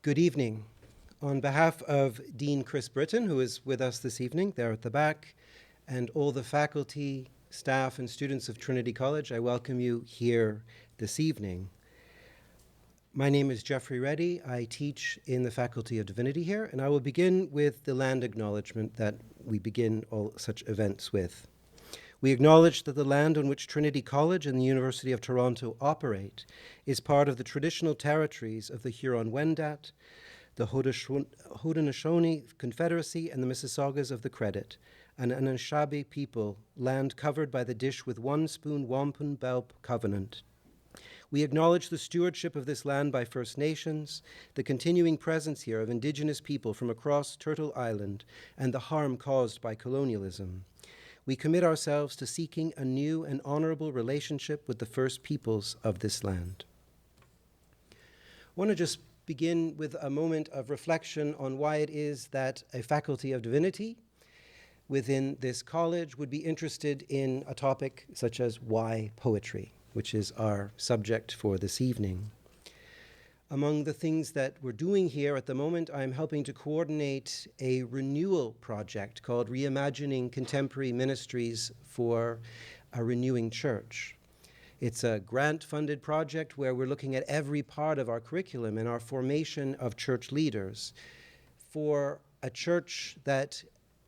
Good evening. On behalf of Dean Chris Britton, who is with us this evening, there at the back, and all the faculty, staff, and students of Trinity College, I welcome you here this evening. My name is Jeffrey Reddy. I teach in the Faculty of Divinity here, and I will begin with the land acknowledgement that we begin all such events with. We acknowledge that the land on which Trinity College and the University of Toronto operate is part of the traditional territories of the Huron-Wendat, the Haudenosaunee Confederacy, and the Mississaugas of the Credit, an Anishinaabe people, land covered by the Dish with One Spoon Wampum Belp Covenant. We acknowledge the stewardship of this land by First Nations, the continuing presence here of Indigenous people from across Turtle Island, and the harm caused by colonialism. We commit ourselves to seeking a new and honorable relationship with the First Peoples of this land. I want to just begin with a moment of reflection on why it is that a Faculty of Divinity within this college would be interested in a topic such as why poetry, which is our subject for this evening. Among the things that we're doing here at the moment, I'm helping to coordinate a renewal project called Reimagining Contemporary Ministries for a Renewing Church. It's a grant-funded project where we're looking at every part of our curriculum and our formation of church leaders for a church that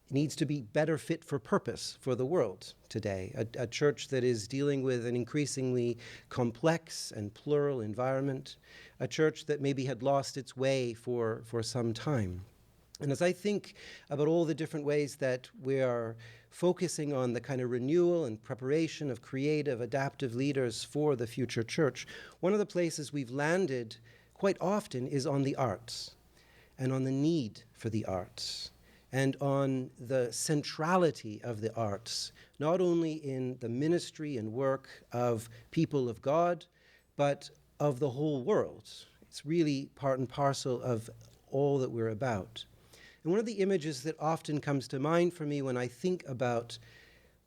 needs to be better fit for purpose for the world today, a church that is dealing with an increasingly complex and plural environment, a church that maybe had lost its way for some time. And as I think about all the different ways that we are focusing on the kind of renewal and preparation of creative, adaptive leaders for the future church, one of the places we've landed quite often is on the arts and on the need for the arts, and on the centrality of the arts, not only in the ministry and work of people of God, but of the whole world. It's really part and parcel of all that we're about. And one of the images that often comes to mind for me when I think about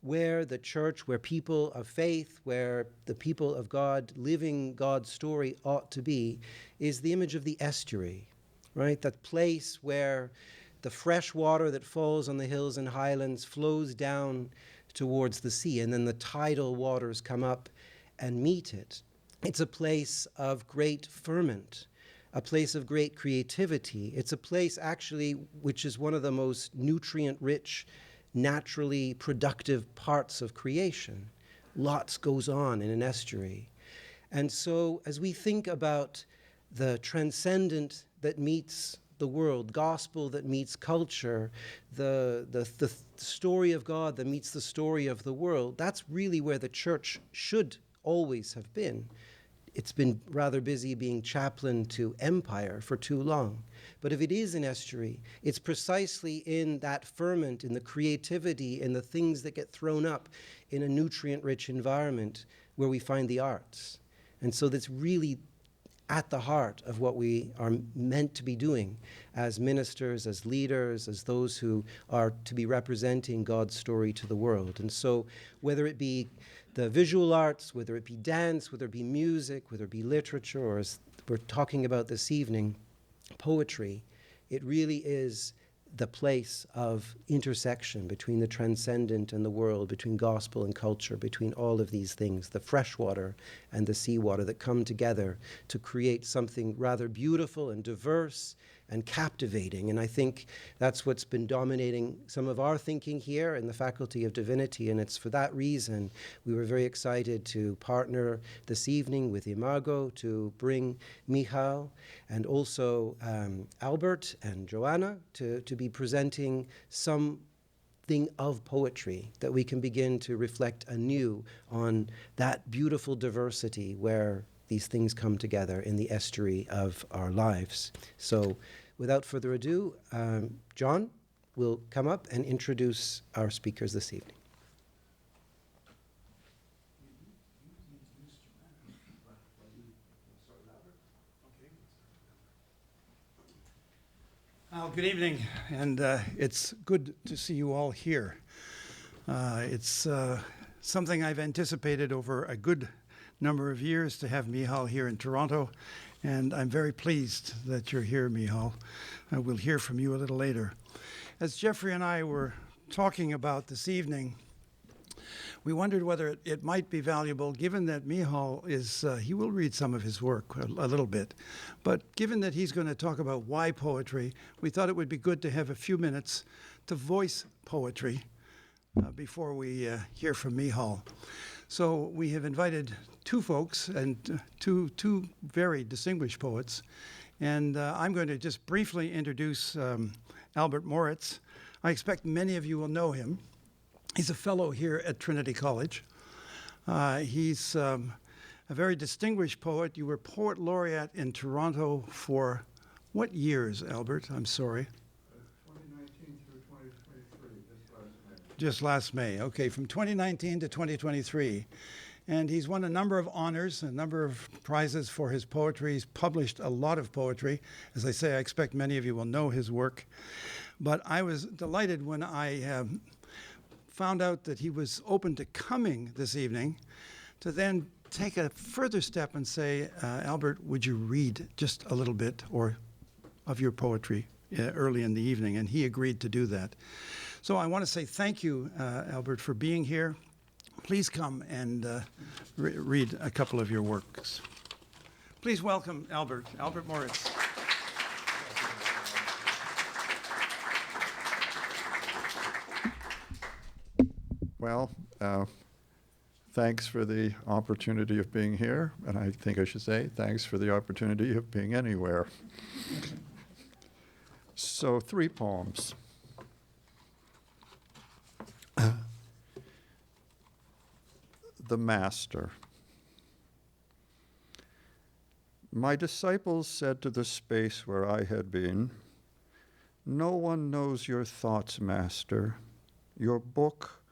where the church, where people of faith, where the people of God living God's story ought to be, is the image of the estuary, right? That place where the fresh water that falls on the hills and highlands flows down towards the sea, and then the tidal waters come up and meet it. It's a place of great ferment, a place of great creativity. It's a place, actually, which is one of the most nutrient-rich, naturally productive parts of creation. Lots goes on in an estuary. And so, as we think about the transcendent that meets the world, gospel that meets culture, the story of God that meets the story of the world, that's really where the church should always have been. It's been rather busy being chaplain to empire for too long. But if it is an estuary, it's precisely in that ferment, in the creativity, in the things that get thrown up in a nutrient-rich environment where we find the arts. And so that's really at the heart of what we are meant to be doing as ministers, as leaders, as those who are to be representing God's story to the world. And so whether it be the visual arts, whether it be dance, whether it be music, whether it be literature, or as we're talking about this evening, poetry, it really is the place of intersection between the transcendent and the world, between gospel and culture, between all of these things, the fresh water and the seawater that come together to create something rather beautiful and diverse and captivating. And I think that's what's been dominating some of our thinking here in the Faculty of Divinity. And it's for that reason we were very excited to partner this evening with Imago to bring Micheal and also Albert and Joanna to be presenting something of poetry that we can begin to reflect anew on that beautiful diversity where these things come together in the estuary of our lives. So without further ado, John will come up and introduce our speakers this evening. Good evening, and it's good to see you all here. It's something I've anticipated over a good number of years to have Micheal here in Toronto, And I'm very pleased that you're here, Micheal. We'll hear from you a little later. As Jeffrey and I were talking about this evening, we wondered whether it might be valuable, given that Micheal he will read some of his work a little bit, but given that he's going to talk about why poetry, we thought it would be good to have a few minutes to voice poetry before we hear from Micheal. So we have invited two folks and two very distinguished poets. And I'm going to just briefly introduce Albert Moritz. I expect many of you will know him. He's a fellow here at Trinity College. He's a very distinguished poet. You were poet laureate in Toronto for what years, Albert? I'm sorry. 2019 through 2023, just last May. Just last May. Okay, from 2019 to 2023. And he's won a number of honors, a number of prizes for his poetry. He's published a lot of poetry. As I say, I expect many of you will know his work. But I was delighted when I found out that he was open to coming this evening to then take a further step and say, Albert, would you read just a little bit of your poetry early in the evening? And he agreed to do that. So I want to say thank you, Albert, for being here. Please come and read a couple of your works. Please welcome Albert Moritz. Well, thanks for the opportunity of being here, and I think I should say thanks for the opportunity of being anywhere. So, 3 poems. The Master. My disciples said to the space where I had been, "No one knows your thoughts, Master. Your book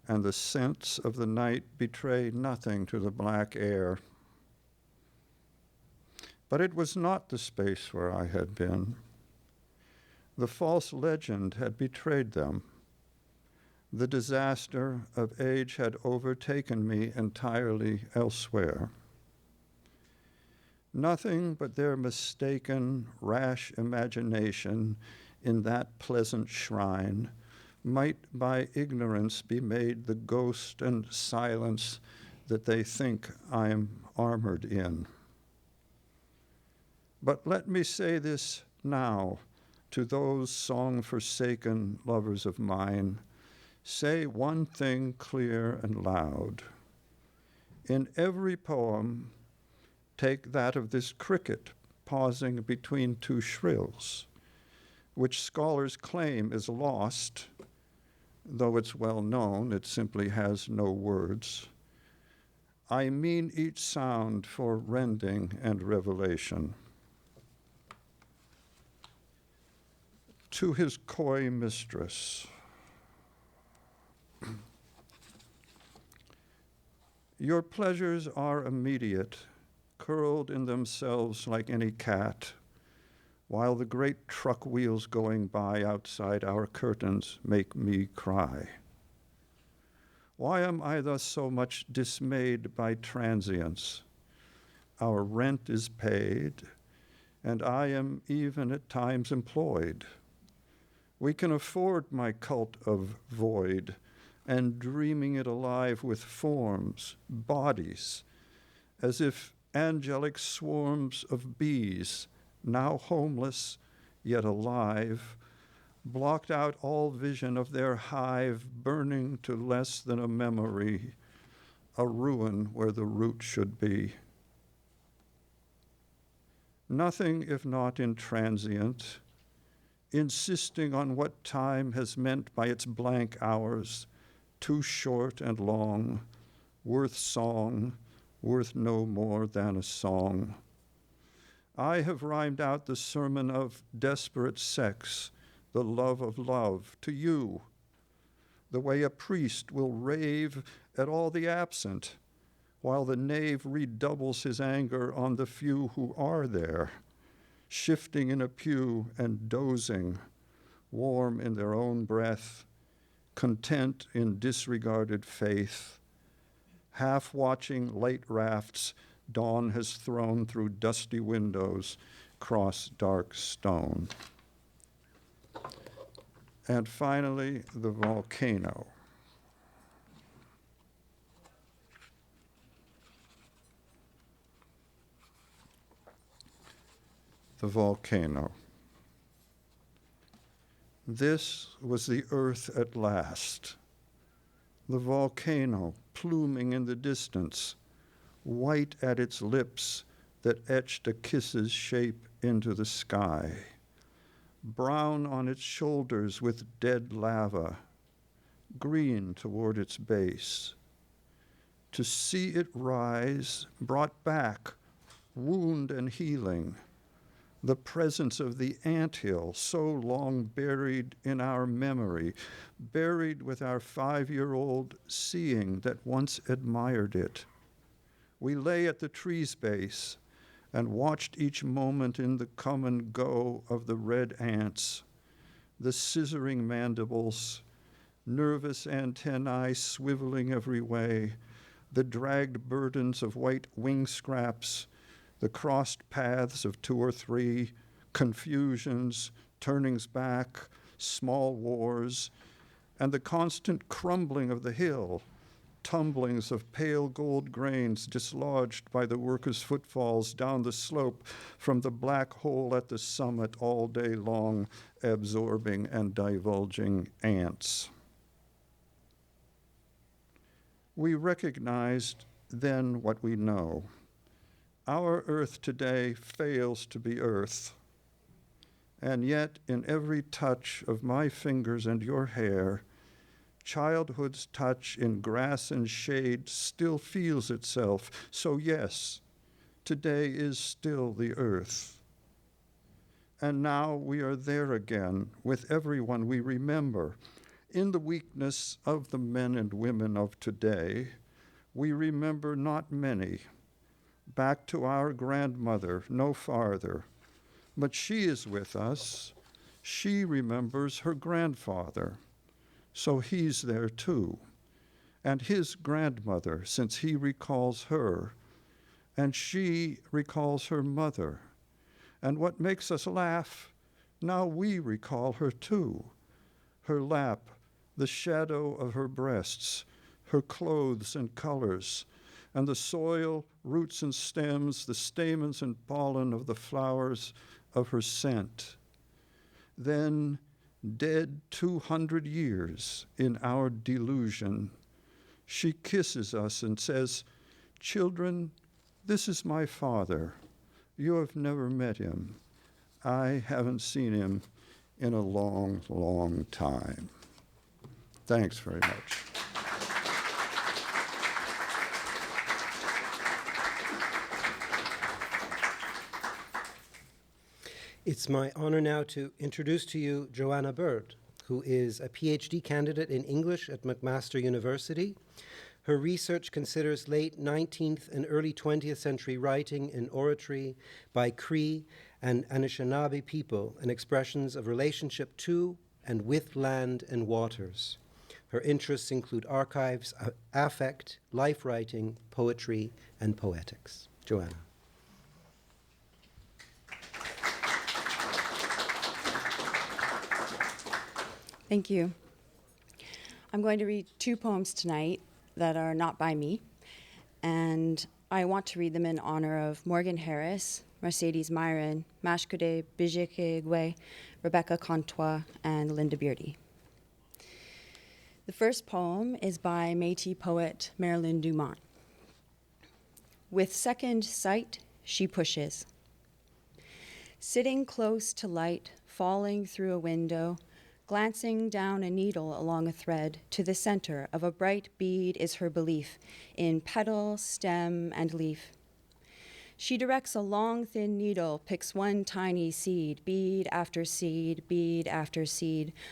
and the scents of the night betray nothing to the black air." But it was not the space where I had been. The false legend had betrayed them. The disaster of age had overtaken me entirely elsewhere. Nothing but their mistaken, rash imagination in that pleasant shrine might by ignorance be made the ghost and silence that they think I am armored in. But let me say this now to those song-forsaken lovers of mine. Say one thing clear and loud. In every poem, take that of this cricket pausing between 2 shrills, which scholars claim is lost, though it's well known it simply has no words. I mean each sound for rending and revelation. To his coy mistress. Your pleasures are immediate, curled in themselves like any cat, while the great truck wheels going by outside our curtains make me cry. Why am I thus so much dismayed by transience? Our rent is paid, and I am even at times employed. We can afford my cult of void, and dreaming it alive with forms, bodies, as if angelic swarms of bees, now homeless, yet alive, blocked out all vision of their hive, burning to less than a memory, a ruin where the root should be. Nothing if not intransient, insisting on what time has meant by its blank hours, too short and long, worth song, worth no more than a song. I have rhymed out the sermon of desperate sex, the love of love, to you, the way a priest will rave at all the absent, while the knave redoubles his anger on the few who are there, shifting in a pew and dozing, warm in their own breath, content in disregarded faith, half watching late rafts dawn has thrown through dusty windows, cross dark stone. And finally, the volcano. The volcano. This was the earth at last. The volcano pluming in the distance, white at its lips that etched a kiss's shape into the sky, brown on its shoulders with dead lava, green toward its base. To see it rise brought back wound and healing, the presence of the anthill so long buried in our memory, buried with our 5-year-old seeing that once admired it. We lay at the tree's base and watched each moment in the come and go of the red ants, the scissoring mandibles, nervous antennae swiveling every way, the dragged burdens of white wing scraps, the crossed paths of 2 or 3, confusions, turnings back, small wars, and the constant crumbling of the hill, tumblings of pale gold grains dislodged by the workers' footfalls down the slope from the black hole at the summit all day long, absorbing and divulging ants. We recognized then what we know. Our earth today fails to be earth, and yet in every touch of my fingers and your hair, childhood's touch in grass and shade still feels itself. So yes, today is still the earth. And now we are there again with everyone we remember. In the weakness of the men and women of today, we remember not many. Back to our grandmother, no farther. But she is with us. She remembers her grandfather. So he's there too. And his grandmother, since he recalls her. And she recalls her mother. And what makes us laugh, now we recall her too. Her lap, the shadow of her breasts, her clothes and colors, and the soil, roots and stems, the stamens and pollen of the flowers of her scent. Then, dead 200 years in our delusion, she kisses us and says, "Children, this is my father. You have never met him. I haven't seen him in a long, long time." Thanks very much. It's my honor now to introduce to you Joanna Bird, who is a PhD candidate in English at McMaster University. Her research considers late 19th and early 20th century writing and oratory by Cree and Anishinaabe people and expressions of relationship to and with land and waters. Her interests include archives, affect, life writing, poetry, and poetics. Joanna. Thank you. I'm going to read 2 poems tonight that are not by me, and I want to read them in honor of Morgan Harris, Mercedes Myron, Mashkude Bijekegwe, Rebecca Contois, and Linda Beardy. The first poem is by Métis poet Marilyn Dumont. With second sight, she pushes. Sitting close to light, falling through a window, glancing down a needle along a thread, to the center of a bright bead is her belief in petal, stem, and leaf. She directs a long, thin needle, picks one tiny seed, bead after seed,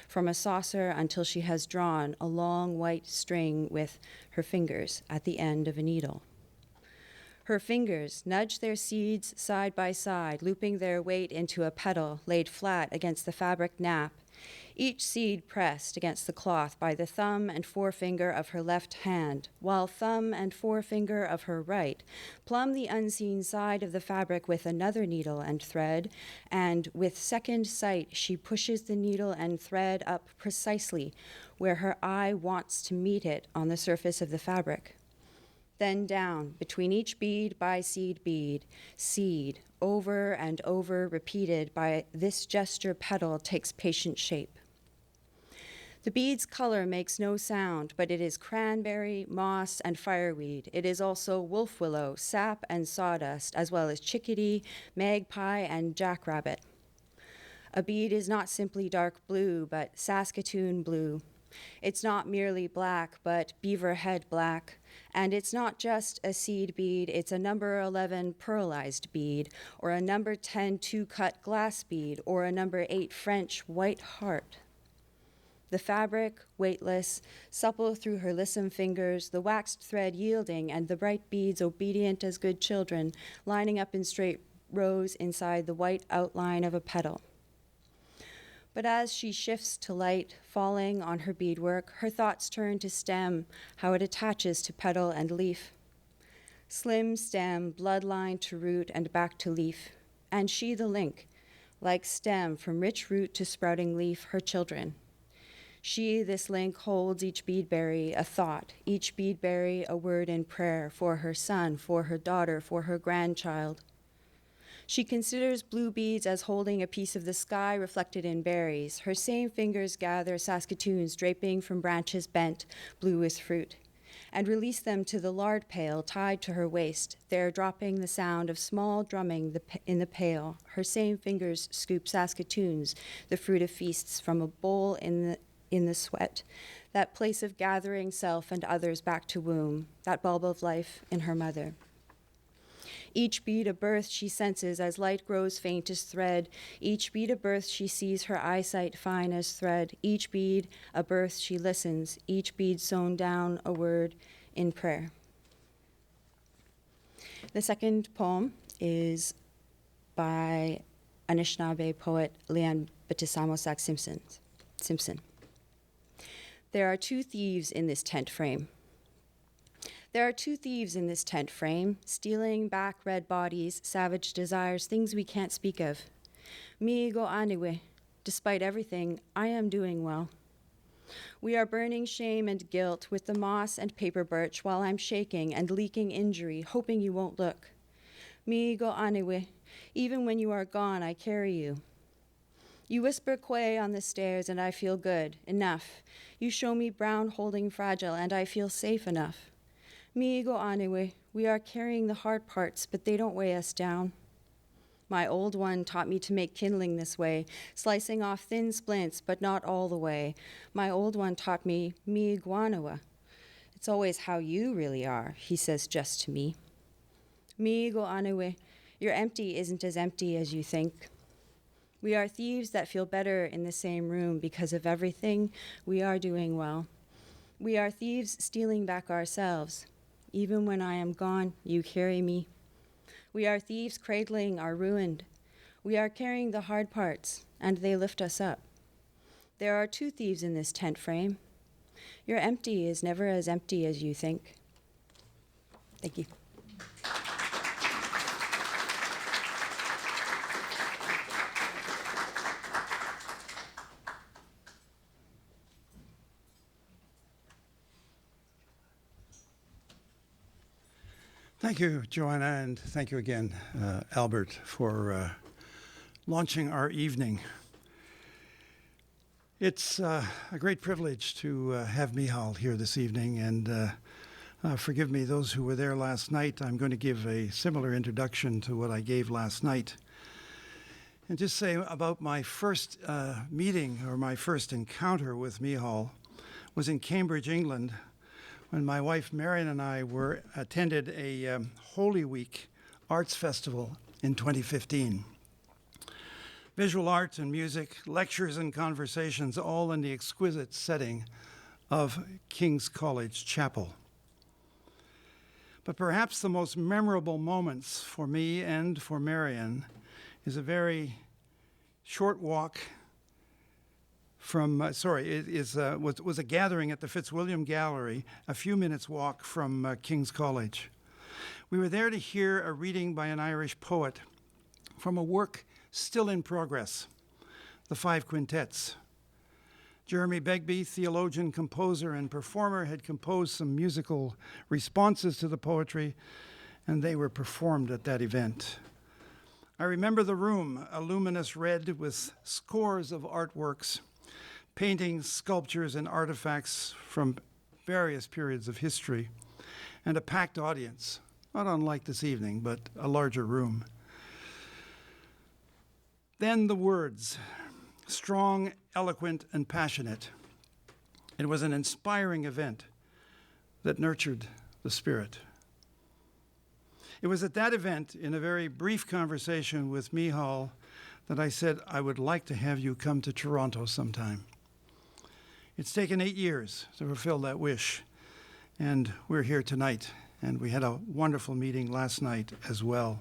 from a saucer until she has drawn a long white string with her fingers at the end of a needle. Her fingers nudge their seeds side by side, looping their weight into a petal laid flat against the fabric nap. each seed pressed against the cloth by the thumb and forefinger of her left hand, while thumb and forefinger of her right plumb the unseen side of the fabric with another needle and thread, and with second sight she pushes the needle and thread up precisely where her eye wants to meet it on the surface of the fabric. Then down, between each bead by seed, over and over repeated by this gesture petal takes patient shape. The bead's color makes no sound, but it is cranberry, moss, and fireweed. It is also wolf willow, sap, and sawdust, as well as chickadee, magpie, and jackrabbit. A bead is not simply dark blue, but Saskatoon blue. It's not merely black, but beaver head black. And it's not just a seed bead, it's a number 11 pearlized bead, or a number 10 two-cut glass bead, or a number 8 French white heart. The fabric, weightless, supple through her lissom fingers, the waxed thread yielding, and the bright beads obedient as good children, lining up in straight rows inside the white outline of a petal. But as she shifts to light falling on her beadwork, her thoughts turn to stem, how it attaches to petal and leaf. Slim stem, bloodline to root and back to leaf, and she the link, like stem from rich root to sprouting leaf, her children. She, this link, holds each beadberry a thought, each beadberry a word in prayer for her son, for her daughter, for her grandchild. She considers blue beads as holding a piece of the sky reflected in berries. Her same fingers gather Saskatoons draping from branches bent, blue as fruit, and release them to the lard pail tied to her waist, there dropping the sound of small drumming in the pail. Her same fingers scoop Saskatoons, the fruit of feasts, from a bowl in the sweat, that place of gathering self and others back to womb, that bulb of life in her mother. Each bead of birth she senses as light grows faint as thread. Each bead of birth she sees her eyesight fine as thread. Each bead a birth she listens. Each bead sewn down a word in prayer. The second poem is by Anishinaabe poet Leanne Batisamosak Simpson. There are two thieves in this tent frame. There are two thieves in this tent frame, stealing back red bodies, savage desires, things we can't speak of. Me go aniwe. Despite everything, I am doing well. We are burning shame and guilt with the moss and paper birch while I'm shaking and leaking injury, hoping you won't look. Me go aniwe. Even when you are gone, I carry you. You whisper quay on the stairs and I feel good, enough. You show me brown holding fragile and I feel safe enough. Me go aniwe. We are carrying the hard parts, but they don't weigh us down. My old one taught me to make kindling this way, slicing off thin splints, but not all the way. My old one taught me guanawa. It's always how you really are, he says just to me. Me go aniwe. Your empty isn't as empty as you think. We are thieves that feel better in the same room because of everything we are doing well. We are thieves stealing back ourselves. Even when I am gone, you carry me. We are thieves cradling our ruined. We are carrying the hard parts, and they lift us up. There are two thieves in this tent frame. Your empty is never as empty as you think. Thank you. Thank you, Joanna, and thank you again, Albert, for launching our evening. It's a great privilege to have Micheal here this evening, and forgive me, those who were there last night, I'm going to give a similar introduction to what I gave last night. And just say about my first meeting or my first encounter with Micheal was in Cambridge, England, when my wife Marion and I attended a Holy Week Arts Festival in 2015. Visual arts and music, lectures and conversations, all in the exquisite setting of King's College Chapel. But perhaps the most memorable moments for me and for Marion is a very short walk was a gathering at the Fitzwilliam Gallery, a few minutes' walk from King's College. We were there to hear a reading by an Irish poet from a work still in progress, the Five Quintets. Jeremy Begbie, theologian, composer, and performer, had composed some musical responses to the poetry, and they were performed at that event. I remember the room, a luminous red with scores of artworks, paintings, sculptures, and artifacts from various periods of history, and a packed audience, not unlike this evening, but a larger room. Then the words, strong, eloquent, and passionate. It was an inspiring event that nurtured the spirit. It was at that event, in a very brief conversation with Micheal, that I said, I would like to have you come to Toronto sometime. It's taken 8 years to fulfill that wish, and we're here tonight, and we had a wonderful meeting last night as well.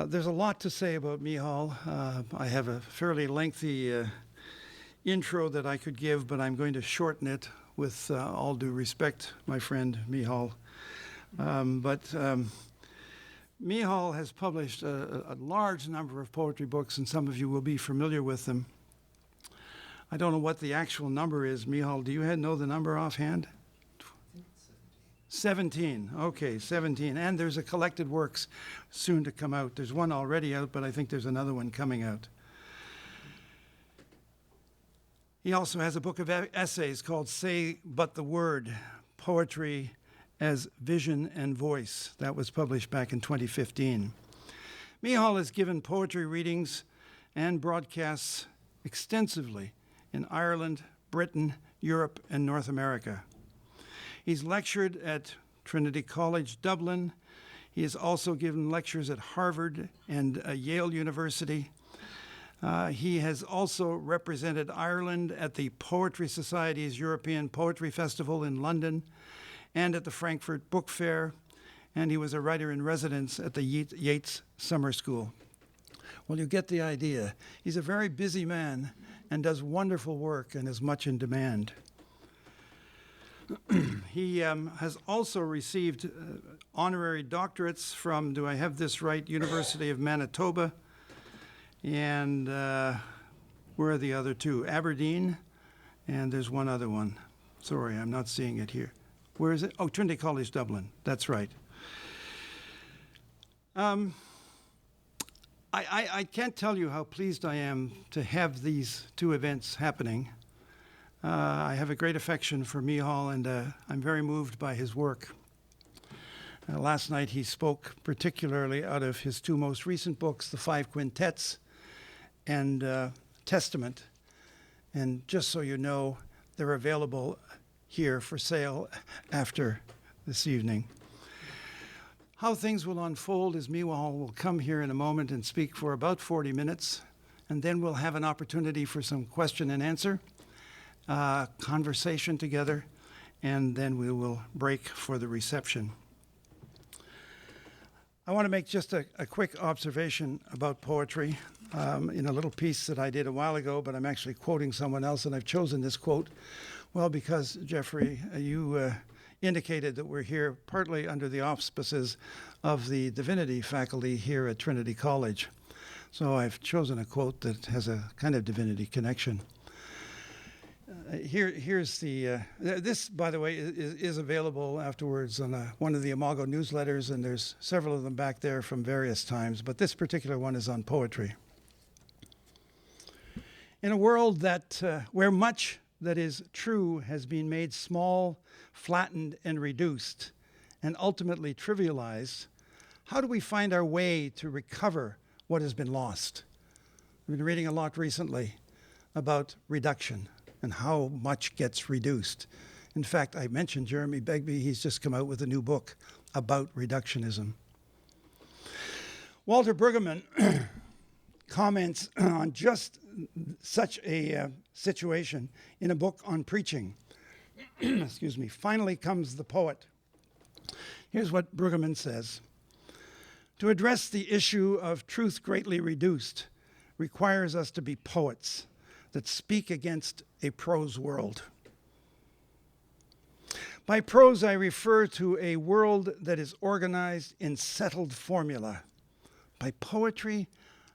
There's a lot to say about Micheal. I have a fairly lengthy intro that I could give, but I'm going to shorten it with all due respect, my friend Micheal. Micheal has published a large number of poetry books, and some of you will be familiar with them. I don't know what the actual number is. Micheal, do you know the number offhand? 17. Okay, 17. And there's a collected works soon to come out. There's one already out, but I think there's another one coming out. He also has a book of essays called Say But the Word, Poetry as Vision and Voice. That was published back in 2015. Micheal has given poetry readings and broadcasts extensively in Ireland, Britain, Europe, and North America. He's lectured at Trinity College, Dublin. He has also given lectures at Harvard and Yale University. He has also represented Ireland at the Poetry Society's European Poetry Festival in London and at the Frankfurt Book Fair, and he was a writer-in-residence at the Yeats Summer School. Well, you get the idea. He's a very busy man and does wonderful work and is much in demand. He has also received honorary doctorates from, do I have this right, University of Manitoba, and where are the other two? Aberdeen, and there's one other one. Sorry, I'm not seeing it here. Where is it? Oh, Trinity College, Dublin. That's right. I can't tell you how pleased I am to have these two events happening. I have a great affection for Micheal, and I'm very moved by his work. Last night he spoke particularly out of his two most recent books, The Five Quintets and Testament. And just so you know, they're available here for sale after this evening. How things will unfold is Micheal will come here in a moment and speak for about 40 minutes, and then we'll have an opportunity for some question and answer, conversation together, and then we will break for the reception. I want to make just a quick observation about poetry in a little piece that I did a while ago, but I'm actually quoting someone else, and I've chosen this quote, well, because, Jeffrey, you indicated that we're here partly under the auspices of the divinity faculty here at Trinity College. So I've chosen a quote that has a kind of divinity connection. Here's the, this, by the way, is available afterwards on one of the Imago newsletters, and there's several of them back there from various times, but this particular one is on poetry. In a world that where much that is true has been made small, flattened, and reduced, and ultimately trivialized, how do we find our way to recover what has been lost? I've been reading a lot recently about reduction and how much gets reduced. In fact, I mentioned Jeremy Begbie. He's just come out with a new book about reductionism. Walter Brueggemann comments on just such a situation in a book on preaching. Excuse me. Finally comes the poet. Here's what Brueggemann says. To address the issue of truth greatly reduced requires us to be poets that speak against a prose world. By prose, I refer to a world that is organized in settled formula. By poetry,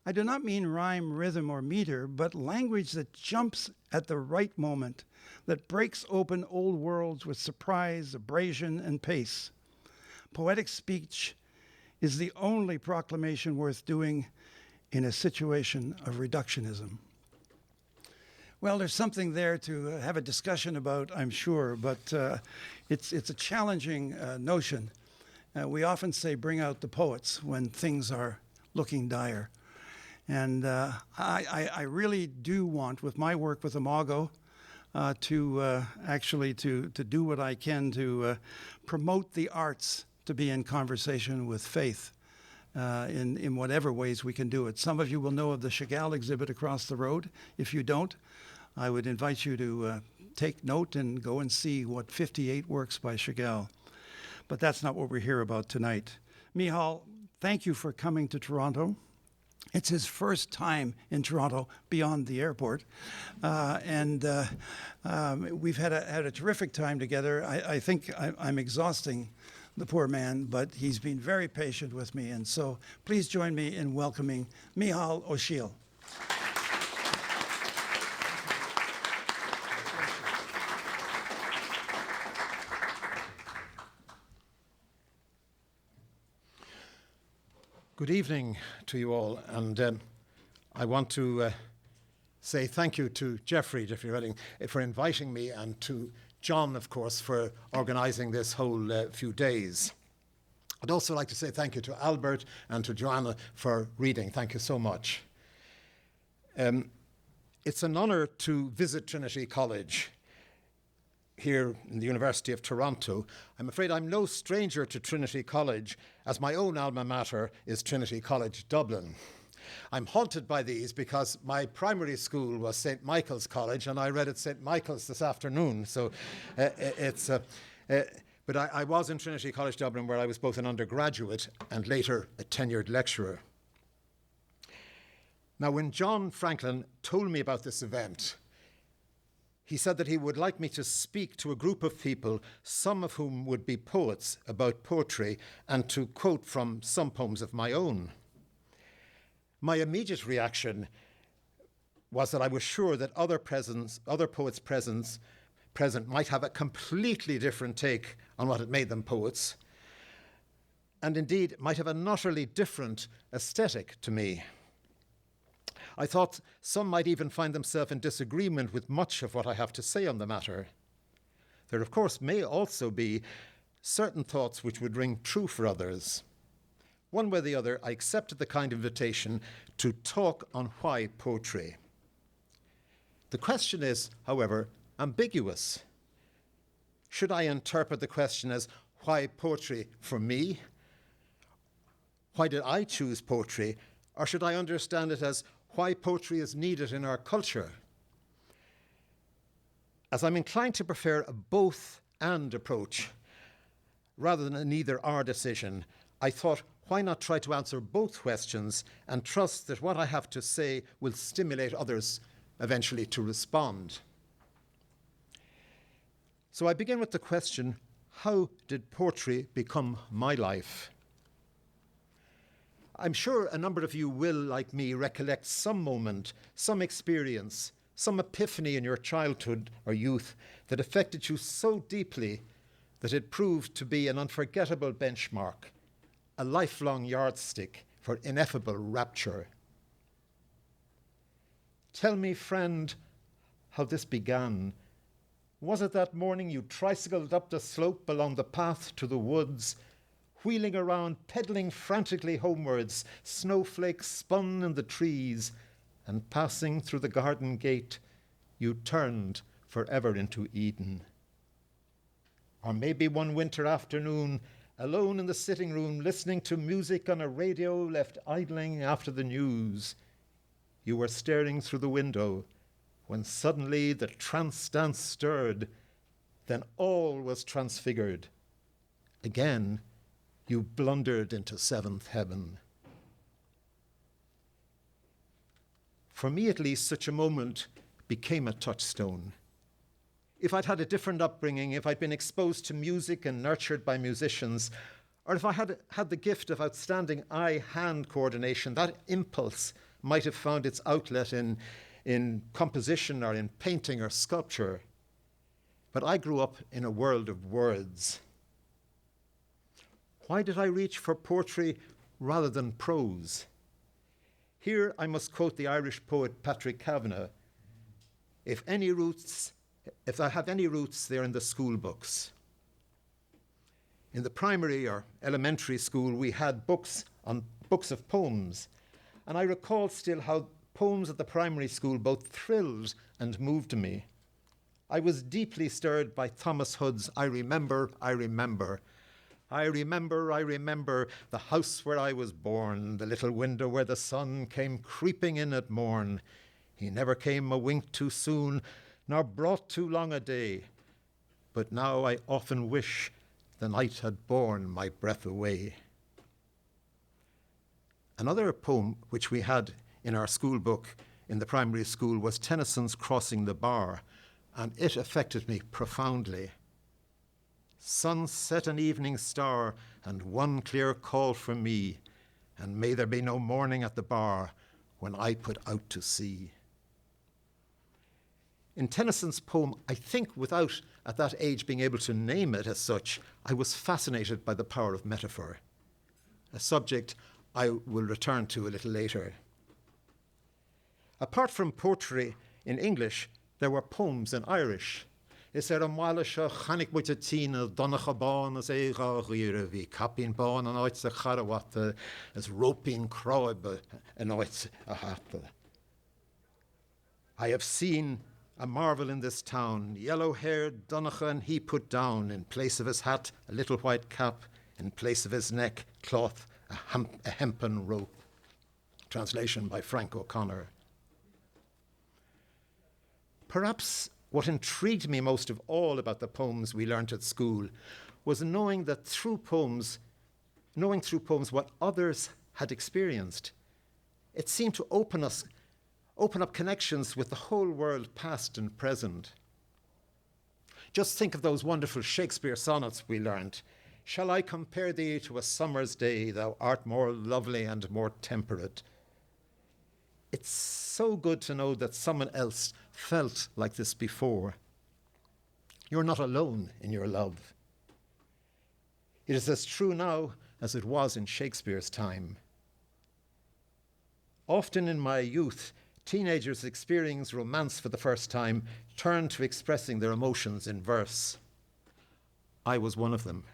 I do not mean rhyme, rhythm, or meter, but language that jumps at the right moment, that breaks open old worlds with surprise, abrasion, and pace. Poetic speech is the only proclamation worth doing in a situation of reductionism. Well, there's something there to have a discussion about, I'm sure, but it's a challenging notion. We often say bring out the poets when things are looking dire. And I really do want, with my work with Imago, to do what I can to promote the arts to be in conversation with faith in whatever ways we can do it. Some of you will know of the Chagall exhibit across the road. If you don't, I would invite you to take note and go and see what 58 works by Chagall. But that's not what we're here about tonight. Micheal, thank you for coming to Toronto. It's his first time in Toronto beyond the airport. We've had a terrific time together. I think I'm exhausting the poor man, but he's been very patient with me. And so please join me in welcoming Micheal O'Siadhail. Good evening to you all, and I want to say thank you to Jeffrey Redding, for inviting me, and to John, of course, for organising this whole few days. I'd also like to say thank you to Albert and to Joanna for reading. Thank you so much. It's an honour to visit Trinity College here in the University of Toronto. I'm afraid I'm no stranger to Trinity College, as my own alma mater is Trinity College, Dublin. I'm haunted by these because my primary school was St. Michael's College, and I read at St. Michael's this afternoon. So but I was in Trinity College, Dublin, where I was both an undergraduate and later a tenured lecturer. Now, when John Franklin told me about this event, he said that he would like me to speak to a group of people, some of whom would be poets, about poetry, and to quote from some poems of my own. My immediate reaction was that I was sure that other poets present might have a completely different take on what had made them poets, and indeed might have an utterly different aesthetic to me. I thought some might even find themselves in disagreement with much of what I have to say on the matter. There, of course, may also be certain thoughts which would ring true for others. One way or the other, I accepted the kind invitation to talk on why poetry. The question is, however, ambiguous. Should I interpret the question as why poetry for me? Why did I choose poetry? Or should I understand it as why poetry is needed in our culture? As I'm inclined to prefer a both-and approach rather than an either-or decision, I thought, why not try to answer both questions and trust that what I have to say will stimulate others eventually to respond. So I begin with the question, how did poetry become my life? I'm sure a number of you will, like me, recollect some moment, some experience, some epiphany in your childhood or youth that affected you so deeply that it proved to be an unforgettable benchmark, a lifelong yardstick for ineffable rapture. Tell me, friend, how this began. Was it that morning you tricycled up the slope along the path to the woods, wheeling around, pedaling frantically homewards, snowflakes spun in the trees, and passing through the garden gate, you turned forever into Eden? Or maybe one winter afternoon, alone in the sitting room, listening to music on a radio left idling after the news, you were staring through the window when suddenly the trance dance stirred, then all was transfigured. Again, you blundered into seventh heaven. For me, at least, such a moment became a touchstone. If I'd had a different upbringing, if I'd been exposed to music and nurtured by musicians, or if I had the gift of outstanding eye-hand coordination, that impulse might have found its outlet in composition or in painting or sculpture. But I grew up in a world of words. Why did I reach for poetry rather than prose? Here I must quote the Irish poet Patrick Kavanagh. If I have any roots, they're in the school books. In the primary or elementary school, we had books of poems. And I recall still how poems at the primary school both thrilled and moved me. I was deeply stirred by Thomas Hood's I remember, I remember. I remember the house where I was born, the little window where the sun came creeping in at morn. He never came a wink too soon, nor brought too long a day. But now I often wish the night had borne my breath away. Another poem which we had in our school book in the primary school was Tennyson's Crossing the Bar, and it affected me profoundly. Sunset and evening star, and one clear call from me, and may there be no morning at the bar when I put out to sea. In Tennyson's poem, I think without at that age being able to name it as such, I was fascinated by the power of metaphor, a subject I will return to a little later. Apart from poetry in English, there were poems in Irish. Is máile seo chanig muid a tína donnacha bán as éiga rire bhí capín bán an áit sa charawata as roping croib an áit a hata. I have seen a marvel in this town, yellow-haired donnacha, and he put down in place of his hat a little white cap, in place of his neck cloth a hempen rope. Translation by Frank O'Connor. Perhaps what intrigued me most of all about the poems we learnt at school was knowing through poems what others had experienced. It seemed to open up connections with the whole world, past and present. Just think of those wonderful Shakespeare sonnets we learnt. Shall I compare thee to a summer's day, thou art more lovely and more temperate? It's so good to know that someone else felt like this before. You're not alone in your love. It is as true now as it was in Shakespeare's time. Often in my youth, teenagers experiencing romance for the first time turned to expressing their emotions in verse. I was one of them.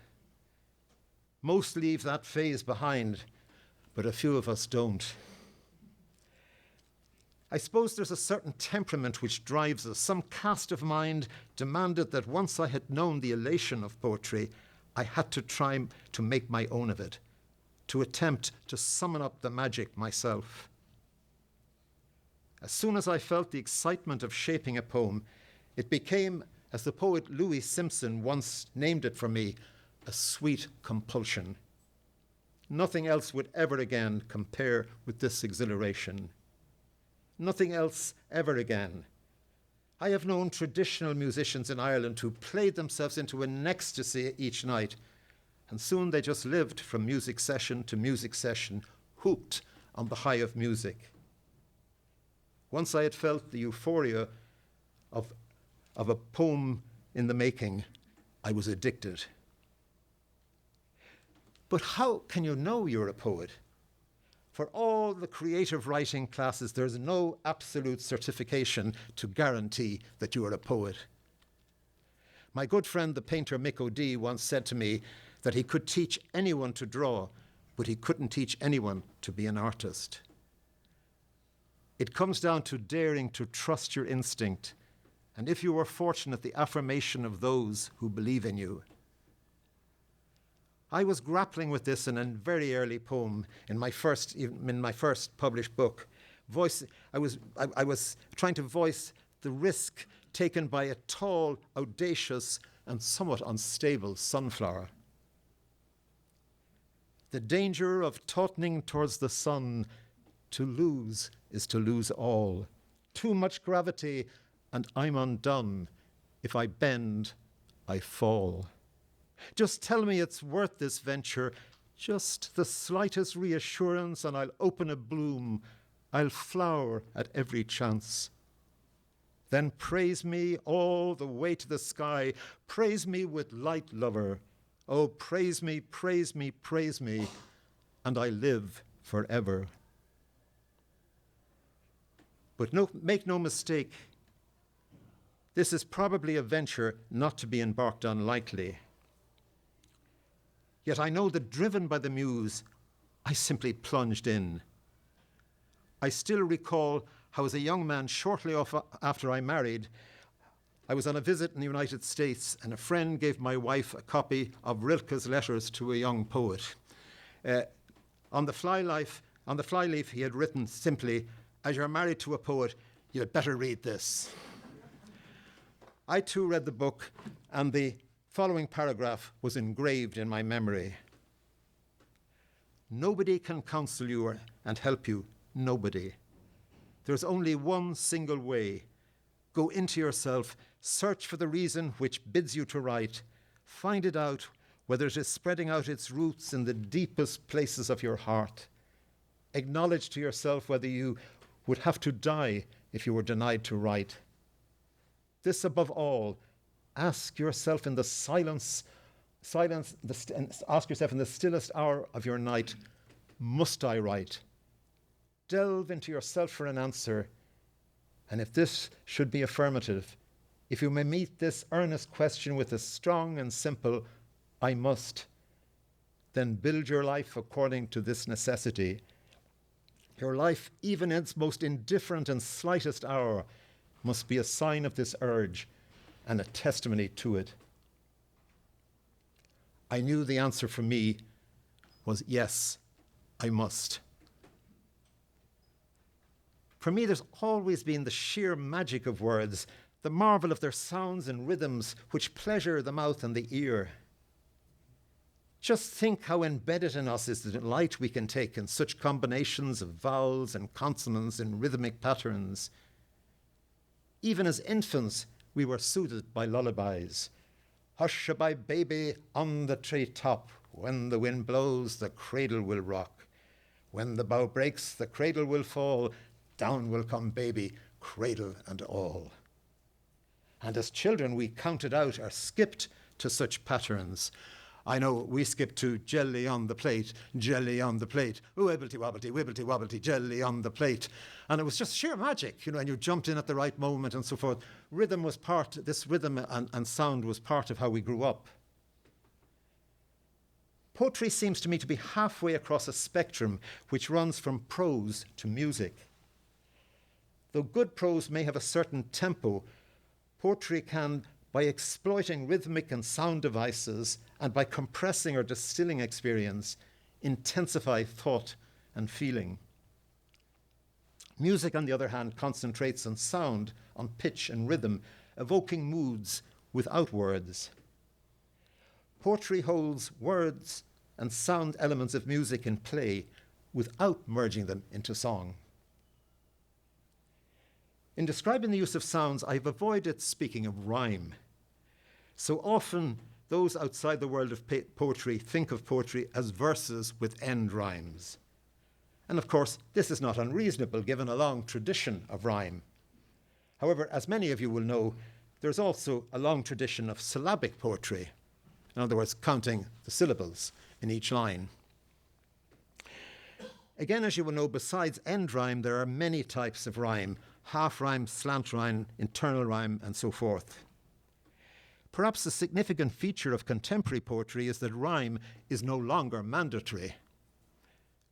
Most leave that phase behind, but a few of us don't. I suppose there's a certain temperament which drives us. Some cast of mind demanded that once I had known the elation of poetry, I had to try to make my own of it, to attempt to summon up the magic myself. As soon as I felt the excitement of shaping a poem, it became, as the poet Louis Simpson once named it for me, a sweet compulsion. Nothing else would ever again compare with this exhilaration. Nothing else ever again. I have known traditional musicians in Ireland who played themselves into an ecstasy each night, and soon they just lived from music session to music session, hooked on the high of music. Once I had felt the euphoria of a poem in the making, I was addicted. But how can you know you're a poet? For all the creative writing classes, there's no absolute certification to guarantee that you are a poet. My good friend, the painter Mick O'Dea, once said to me that he could teach anyone to draw, but he couldn't teach anyone to be an artist. It comes down to daring to trust your instinct, and if you are fortunate, the affirmation of those who believe in you. I was grappling with this in a very early poem in my first published book. I was trying to voice the risk taken by a tall, audacious, and somewhat unstable sunflower. The danger of tautening towards the sun To lose is to lose all. Too much gravity, and I'm undone. If I bend, I fall. Just tell me it's worth this venture, just the slightest reassurance, and I'll open a bloom. I'll flower at every chance. Then praise me all the way to the sky. Praise me with light, lover. Oh, praise me, praise me, praise me, and I live forever. But make no mistake, this is probably a venture not to be embarked on lightly. Yet I know that driven by the muse, I simply plunged in. I still recall how as a young man shortly after I married, I was on a visit in the United States and a friend gave my wife a copy of Rilke's Letters to a Young Poet. On the flyleaf he had written simply, "As you're married to a poet, you'd better read this." I too read the book, and the following paragraph was engraved in my memory. Nobody can counsel you and help you, nobody. There's only one single way. Go into yourself, search for the reason which bids you to write, find it out, whether it is spreading out its roots in the deepest places of your heart. Acknowledge to yourself whether you would have to die if you were denied to write. This above all, ask yourself in the ask yourself in the stillest hour of your night, must I write? Delve into yourself for an answer, and if this should be affirmative, if you may meet this earnest question with a strong and simple, I must, then build your life according to this necessity. Your life, even in its most indifferent and slightest hour, must be a sign of this urge and a testimony to it. I knew the answer for me was yes, I must. For me, there's always been the sheer magic of words, the marvel of their sounds and rhythms which pleasure the mouth and the ear. Just think how embedded in us is the delight we can take in such combinations of vowels and consonants in rhythmic patterns. Even as infants, we were soothed by lullabies. Hush-a-bye, baby, on the tree top. When the wind blows, the cradle will rock. When the bough breaks, the cradle will fall. Down will come baby, cradle and all. And as children, we counted out or skipped to such patterns. I know we skipped to jelly on the plate, wibblety wobblety, wibblety wobblety, jelly on the plate. And it was just sheer magic, and you jumped in at the right moment and so forth. This rhythm and sound was part of how we grew up. Poetry seems to me to be halfway across a spectrum which runs from prose to music. Though good prose may have a certain tempo, poetry can, by exploiting rhythmic and sound devices and by compressing or distilling experience, intensify thought and feeling. Music, on the other hand, concentrates on sound, on pitch and rhythm, evoking moods without words. Poetry holds words and sound elements of music in play without merging them into song. In describing the use of sounds, I've avoided speaking of rhyme. So often, those outside the world of poetry think of poetry as verses with end rhymes. And of course, this is not unreasonable given a long tradition of rhyme. However, as many of you will know, there's also a long tradition of syllabic poetry. In other words, counting the syllables in each line. Again, as you will know, besides end rhyme, there are many types of rhyme: half rhyme, slant rhyme, internal rhyme, and so forth. Perhaps a significant feature of contemporary poetry is that rhyme is no longer mandatory.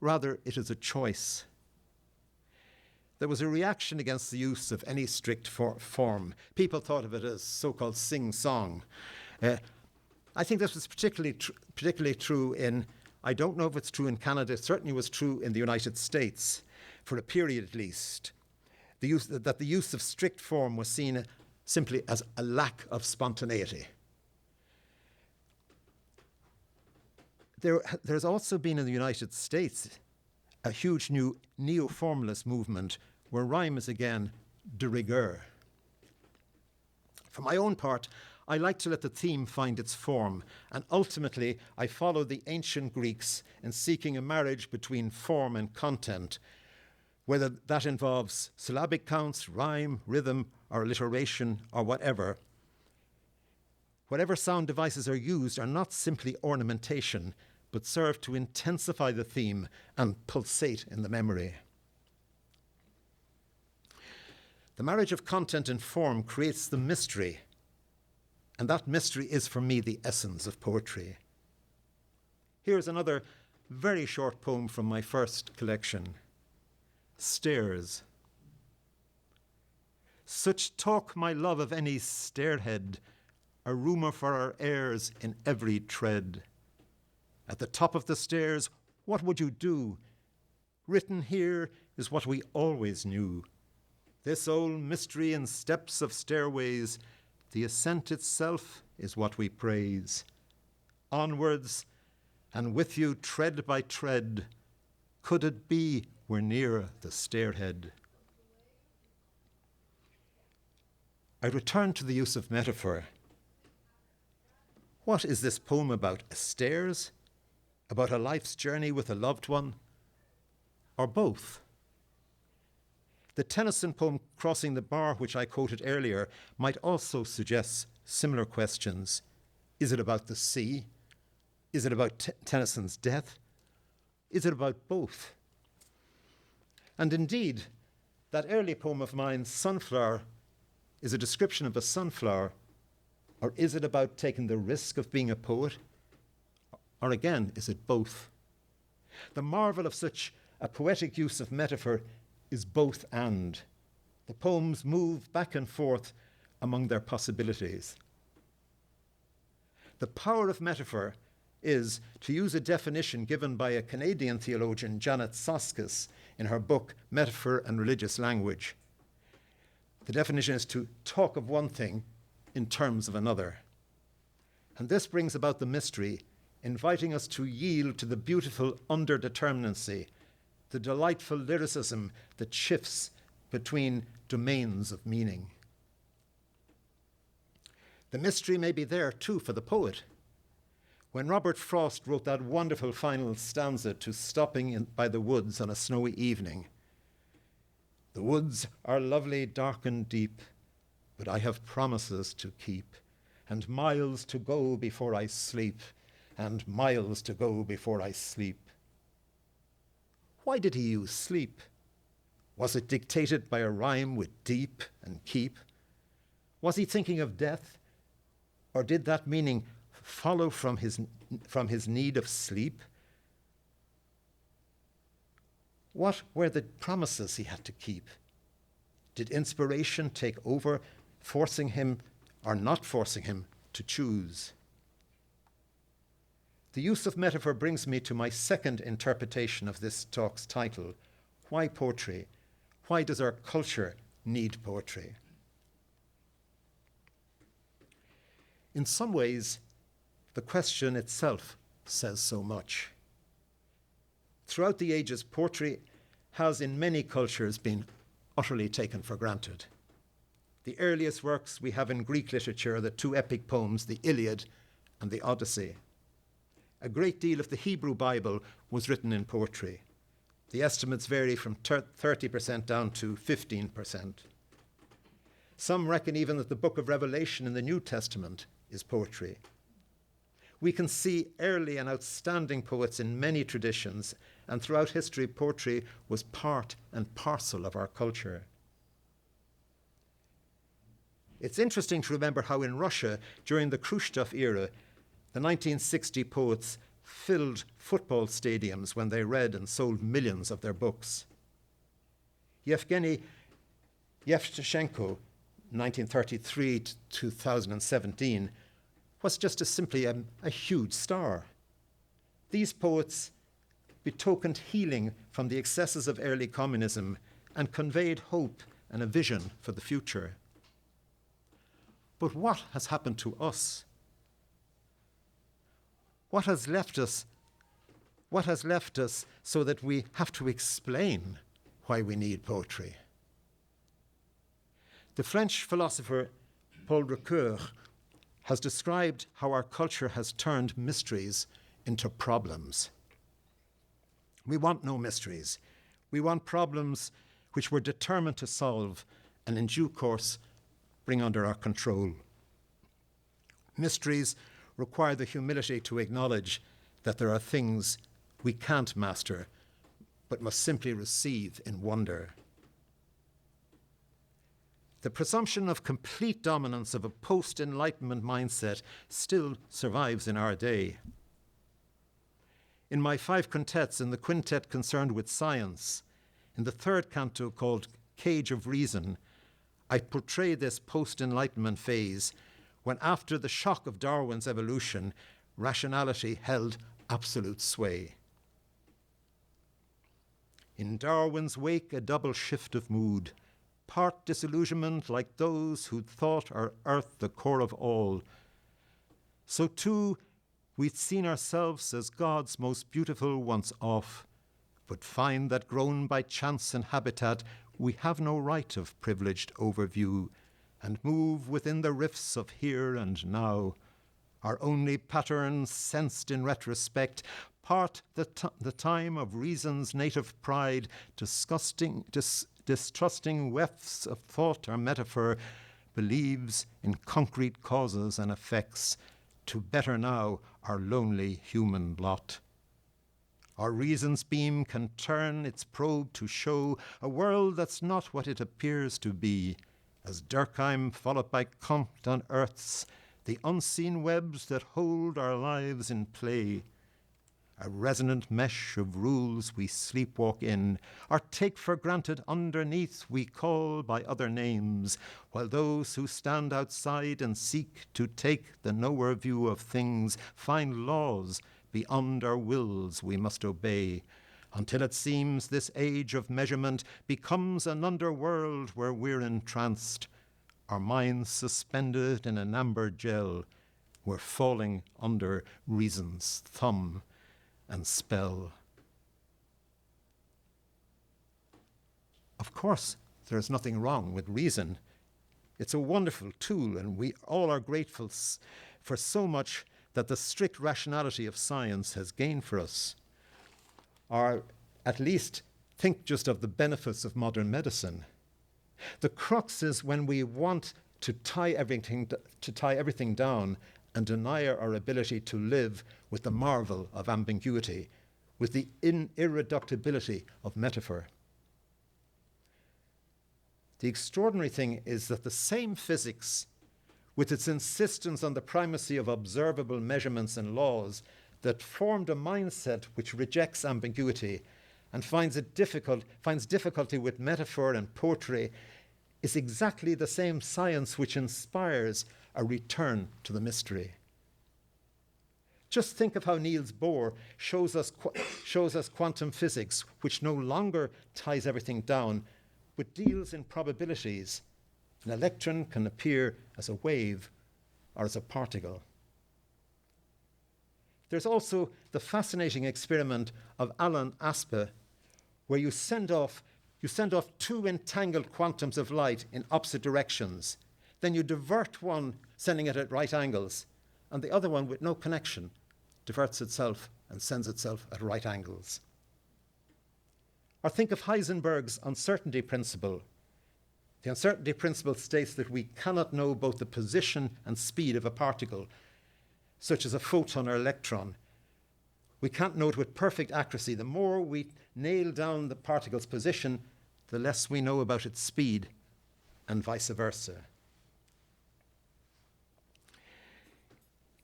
Rather, it is a choice. There was a reaction against the use of any strict form. People thought of it as so-called sing-song. I think this was particularly true in, I don't know if it's true in Canada, it certainly was true in the United States, for a period at least. The use of strict form was seen simply as a lack of spontaneity. There's also been in the United States a huge new neo-formalist movement where rhyme is again de rigueur. For my own part, I like to let the theme find its form, and ultimately I follow the ancient Greeks in seeking a marriage between form and content, whether that involves syllabic counts, rhyme, rhythm, or alliteration, or whatever. Whatever sound devices are used are not simply ornamentation, but serve to intensify the theme and pulsate in the memory. The marriage of content and form creates the mystery, and that mystery is for me the essence of poetry. Here's another very short poem from my first collection. Stairs. Such talk, my love, of any stairhead, a rumour for our heirs in every tread. At the top of the stairs, what would you do? Written here is what we always knew. This old mystery in steps of stairways, the ascent itself is what we praise. Onwards, and with you tread by tread, could it be we're near the stairhead? I return to the use of metaphor. What is this poem about? A stairs? About a life's journey with a loved one? Or both? The Tennyson poem Crossing the Bar, which I quoted earlier, might also suggest similar questions. Is it about the sea? Is it about Tennyson's death? Is it about both? And indeed, that early poem of mine, Sunflower, is a description of a sunflower. Or is it about taking the risk of being a poet? Or again, is it both? The marvel of such a poetic use of metaphor is both and. The poems move back and forth among their possibilities. The power of metaphor is, to use a definition given by a Canadian theologian, Janet Soskis, in her book Metaphor and Religious Language. The definition is to talk of one thing in terms of another. And this brings about the mystery, inviting us to yield to the beautiful underdeterminacy, the delightful lyricism that shifts between domains of meaning. The mystery may be there too for the poet. When Robert Frost wrote that wonderful final stanza to Stopping by the Woods on a Snowy Evening, the woods are lovely, dark and deep, but I have promises to keep, and miles to go before I sleep, and miles to go before I sleep. Why did he use sleep? Was it dictated by a rhyme with deep and keep? Was he thinking of death? Or did that meaning follow from his need of sleep? What were the promises he had to keep? Did inspiration take over, forcing him or not forcing him to choose? The use of metaphor brings me to my second interpretation of this talk's title. Why poetry? Why does our culture need poetry? In some ways, the question itself says so much. Throughout the ages, poetry has in many cultures been utterly taken for granted. The earliest works we have in Greek literature are the two epic poems, the Iliad and the Odyssey. A great deal of the Hebrew Bible was written in poetry. The estimates vary from 30% down to 15%. Some reckon even that the book of Revelation in the New Testament is poetry. We can see early and outstanding poets in many traditions, and throughout history, poetry was part and parcel of our culture. It's interesting to remember how in Russia, during the Khrushchev era, the 1960 poets filled football stadiums when they read and sold millions of their books. Yevgeny Yevtushenko, 1933 to 2017, was just simply a huge star. These poets betokened healing from the excesses of early communism and conveyed hope and a vision for the future. But what has happened to us? What has left us What has left us so that we have to explain why we need poetry? The French philosopher Paul Ricoeur has described how our culture has turned mysteries into problems. We want no mysteries. We want problems which we're determined to solve and in due course bring under our control. Mysteries require the humility to acknowledge that there are things we can't master, but must simply receive in wonder. The presumption of complete dominance of a post-Enlightenment mindset still survives in our day. In my 5 quintets, in the quintet concerned with science, in the 3rd canto called Cage of Reason, I portray this post-Enlightenment phase when, after the shock of Darwin's evolution, rationality held absolute sway. In Darwin's wake, a double shift of mood, part disillusionment like those who'd thought our earth the core of all. So too, we'd seen ourselves as God's most beautiful once off, but find that grown by chance and habitat, we have no right of privileged overview, and move within the rifts of here and now, our only pattern sensed in retrospect, part the time of reason's native pride, distrusting wefts of thought or metaphor, believes in concrete causes and effects, to better now our lonely human lot. Our reason's beam can turn its probe to show a world that's not what it appears to be, as Durkheim followed by Comte unearths the unseen webs that hold our lives in play, a resonant mesh of rules we sleepwalk in, or take for granted underneath we call by other names, while those who stand outside and seek to take the knower view of things find laws beyond our wills we must obey, until it seems this age of measurement becomes an underworld where we're entranced, our minds suspended in an amber gel, we're falling under reason's thumb and spell. Of course, there's nothing wrong with reason. It's a wonderful tool, and we all are grateful for so much that the strict rationality of science has gained for us. Or at least think just of the benefits of modern medicine. The crux is when we want to tie everything down and deny our ability to live with the marvel of ambiguity, with the irreducibility of metaphor. The extraordinary thing is that the same physics, with its insistence on the primacy of observable measurements and laws, that formed a mindset which rejects ambiguity and finds difficulty with metaphor and poetry, is exactly the same science which inspires a return to the mystery. Just think of how Niels Bohr shows us quantum physics, which no longer ties everything down, but deals in probabilities. An electron can appear as a wave or as a particle. There's also the fascinating experiment of Alan Aspe, where you send off 2 entangled quantums of light in opposite directions. Then you divert one, sending it at right angles, and the other one, with no connection, diverts itself and sends itself at right angles. Or think of Heisenberg's uncertainty principle. The uncertainty principle states that we cannot know both the position and speed of a particle, such as a photon or electron. We can't know it with perfect accuracy. The more we nail down the particle's position, the less we know about its speed, and vice versa.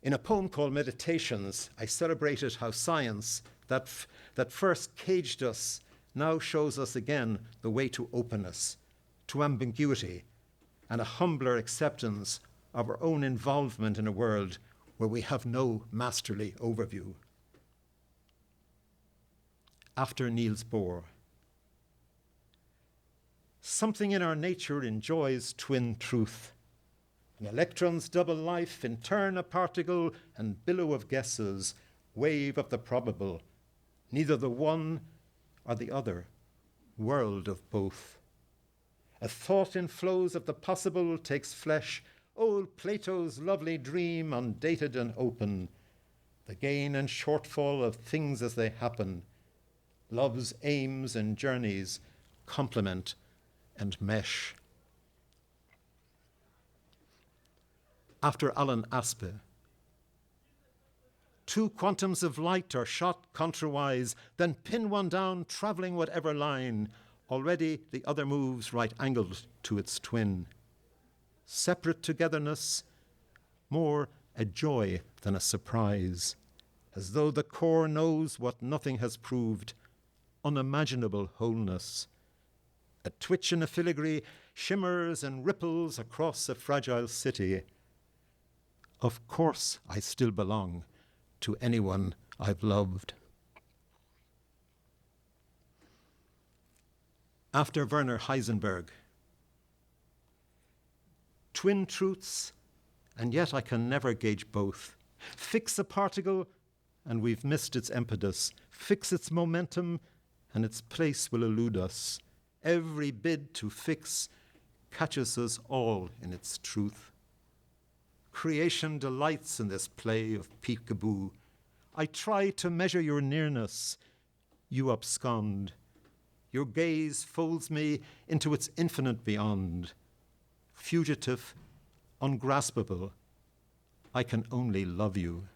In a poem called Meditations, I celebrated how science, that first caged us, now shows us again the way to openness, to ambiguity, and a humbler acceptance of our own involvement in a world where we have no masterly overview. After Niels Bohr. Something in our nature enjoys twin truth. An electron's double life, in turn a particle and billow of guesses, wave of the probable, neither the one or the other, world of both. A thought in flows of the possible takes flesh, old Plato's lovely dream undated and open, the gain and shortfall of things as they happen, love's aims and journeys complement and mesh. After Alan Aspe, two quantums of light are shot contrawise, then pin one down, travelling whatever line. Already the other moves right-angled to its twin. Separate togetherness, more a joy than a surprise, as though the core knows what nothing has proved, unimaginable wholeness. A twitch in a filigree shimmers and ripples across a fragile city. Of course I still belong to anyone I've loved. After Werner Heisenberg, twin truths, and yet I can never gauge both. Fix a particle, and we've missed its impetus. Fix its momentum, and its place will elude us. Every bid to fix catches us all in its truth. Creation delights in this play of peekaboo. I try to measure your nearness. You abscond. Your gaze folds me into its infinite beyond. Fugitive, ungraspable, I can only love you.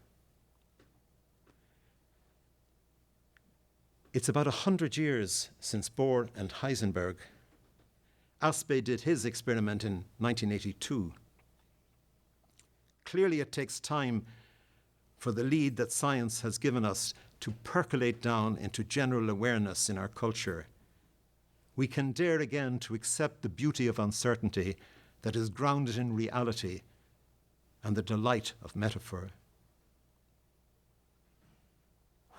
It's about 100 years since Bohr and Heisenberg. Aspe did his experiment in 1982. Clearly it takes time for the lead that science has given us to percolate down into general awareness in our culture. We can dare again to accept the beauty of uncertainty that is grounded in reality and the delight of metaphor.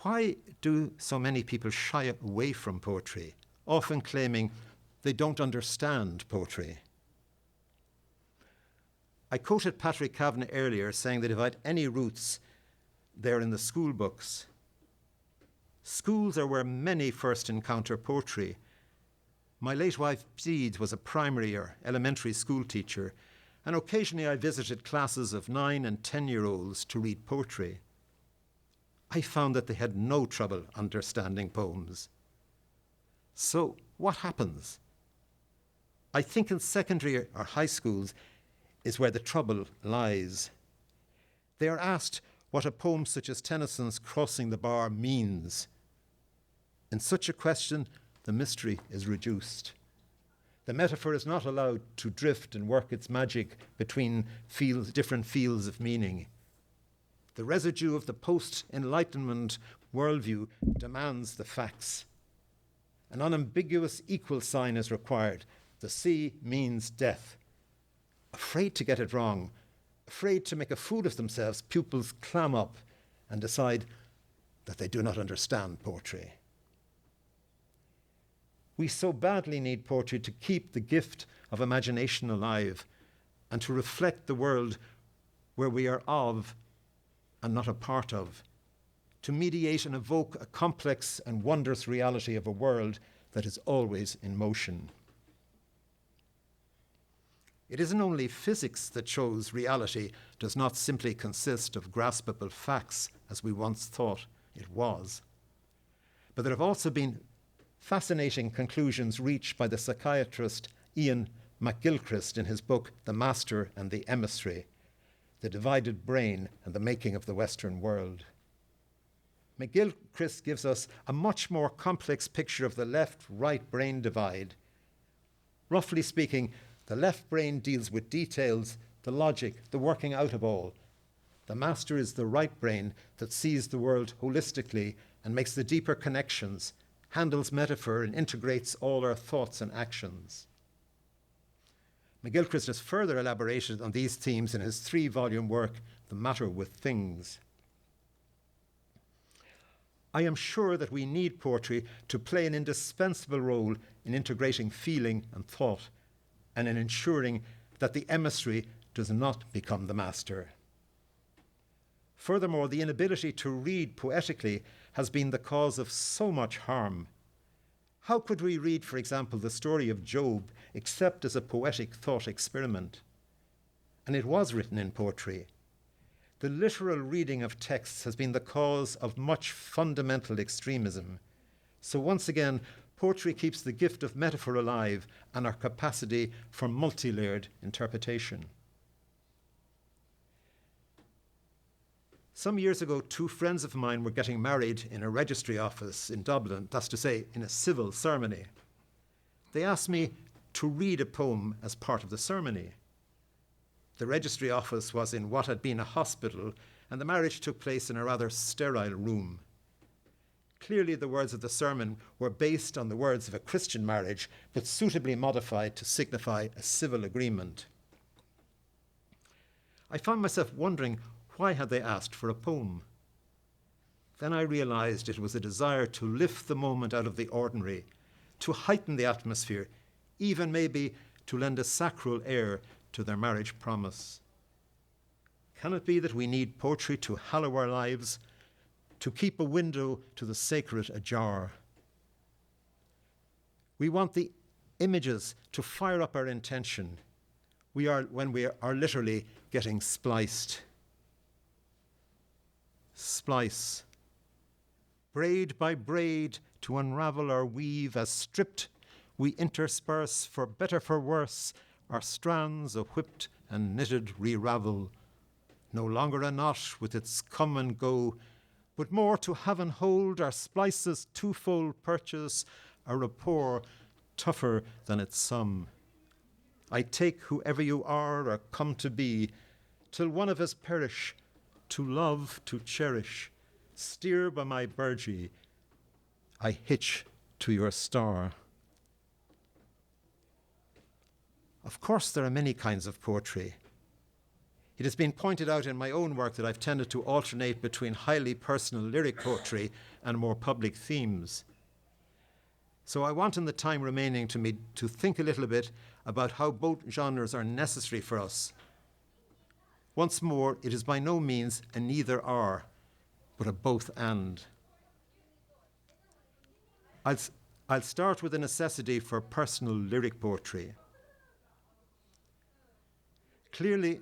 Why do so many people shy away from poetry, often claiming they don't understand poetry? I quoted Patrick Kavanagh earlier saying that if I had any roots, they're in the school books. Schools are where many first encounter poetry. My late wife, Bede, was a primary or elementary school teacher, and occasionally I visited classes of 9 and 10-year-olds to read poetry. I found that they had no trouble understanding poems. So what happens? I think in secondary or high schools is where the trouble lies. They are asked what a poem such as Tennyson's Crossing the Bar means. In such a question, the mystery is reduced. The metaphor is not allowed to drift and work its magic between different fields of meaning. The residue of the post-Enlightenment worldview demands the facts. An unambiguous equal sign is required. The sea means death. Afraid to get it wrong, afraid to make a fool of themselves, pupils clam up and decide that they do not understand poetry. We so badly need poetry to keep the gift of imagination alive and to reflect the world where we are of and not a part of, to mediate and evoke a complex and wondrous reality of a world that is always in motion. It isn't only physics that shows reality does not simply consist of graspable facts, as we once thought it was, but there have also been fascinating conclusions reached by the psychiatrist Ian McGilchrist in his book The Master and the Emissary, The Divided Brain and the Making of the Western World. McGilchrist gives us a much more complex picture of the left-right brain divide. Roughly speaking, the left brain deals with details, the logic, the working out of all. The master is the right brain that sees the world holistically and makes the deeper connections, handles metaphor and integrates all our thoughts and actions. McGilchrist has further elaborated on these themes in his 3-volume work, The Matter with Things. I am sure that we need poetry to play an indispensable role in integrating feeling and thought, and in ensuring that the emissary does not become the master. Furthermore, the inability to read poetically has been the cause of so much harm. How could we read, for example, the story of Job except as a poetic thought experiment? And it was written in poetry. The literal reading of texts has been the cause of much fundamental extremism. So once again, poetry keeps the gift of metaphor alive and our capacity for multi-layered interpretation. Some years ago, two friends of mine were getting married in a registry office in Dublin, that's to say, in a civil ceremony. They asked me to read a poem as part of the ceremony. The registry office was in what had been a hospital, and the marriage took place in a rather sterile room. Clearly, the words of the sermon were based on the words of a Christian marriage, but suitably modified to signify a civil agreement. I found myself wondering, why had they asked for a poem? Then I realized it was a desire to lift the moment out of the ordinary, to heighten the atmosphere, even maybe to lend a sacral air to their marriage promise. Can it be that we need poetry to hallow our lives, to keep a window to the sacred ajar? We want the images to fire up our intention. When we are literally getting spliced. Splice. Braid by braid to unravel our weave, as stripped we intersperse, for better for worse, our strands a whipped and knitted re-ravel. No longer a knot with its come and go, but more to have and hold our splices twofold purchase, a rapport tougher than its sum. I take whoever you are or come to be, till one of us perish, to love, to cherish, steer by my burgee, I hitch to your star. Of course, there are many kinds of poetry. It has been pointed out in my own work that I've tended to alternate between highly personal lyric poetry and more public themes. So I want in the time remaining to me to think a little bit about how both genres are necessary for us. Once more, it is by no means a neither or, but a both and. I'll start with the necessity for personal lyric poetry. Clearly,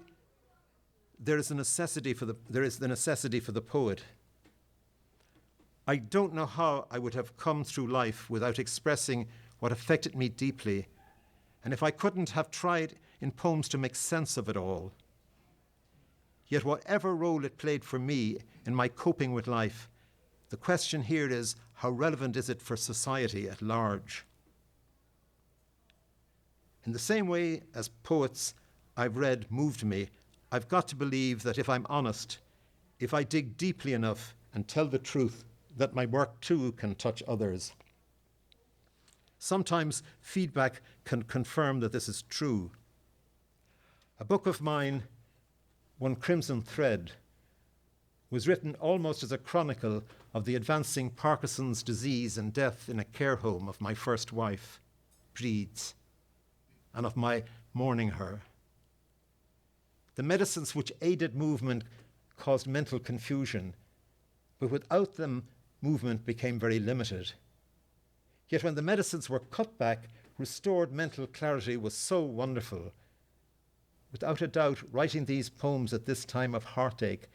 there is the necessity for the poet. I don't know how I would have come through life without expressing what affected me deeply, and if I couldn't have tried in poems to make sense of it all. Yet whatever role it played for me in my coping with life, the question here is, how relevant is it for society at large? In the same way as poets I've read moved me, I've got to believe that if I'm honest, if I dig deeply enough and tell the truth, that my work too can touch others. Sometimes feedback can confirm that this is true. A book of mine, One Crimson Thread, was written almost as a chronicle of the advancing Parkinson's disease and death in a care home of my first wife, Breeds, and of my mourning her. The medicines which aided movement caused mental confusion, but without them, movement became very limited. Yet when the medicines were cut back, restored mental clarity was so wonderful. Without a doubt, writing these poems at this time of heartache,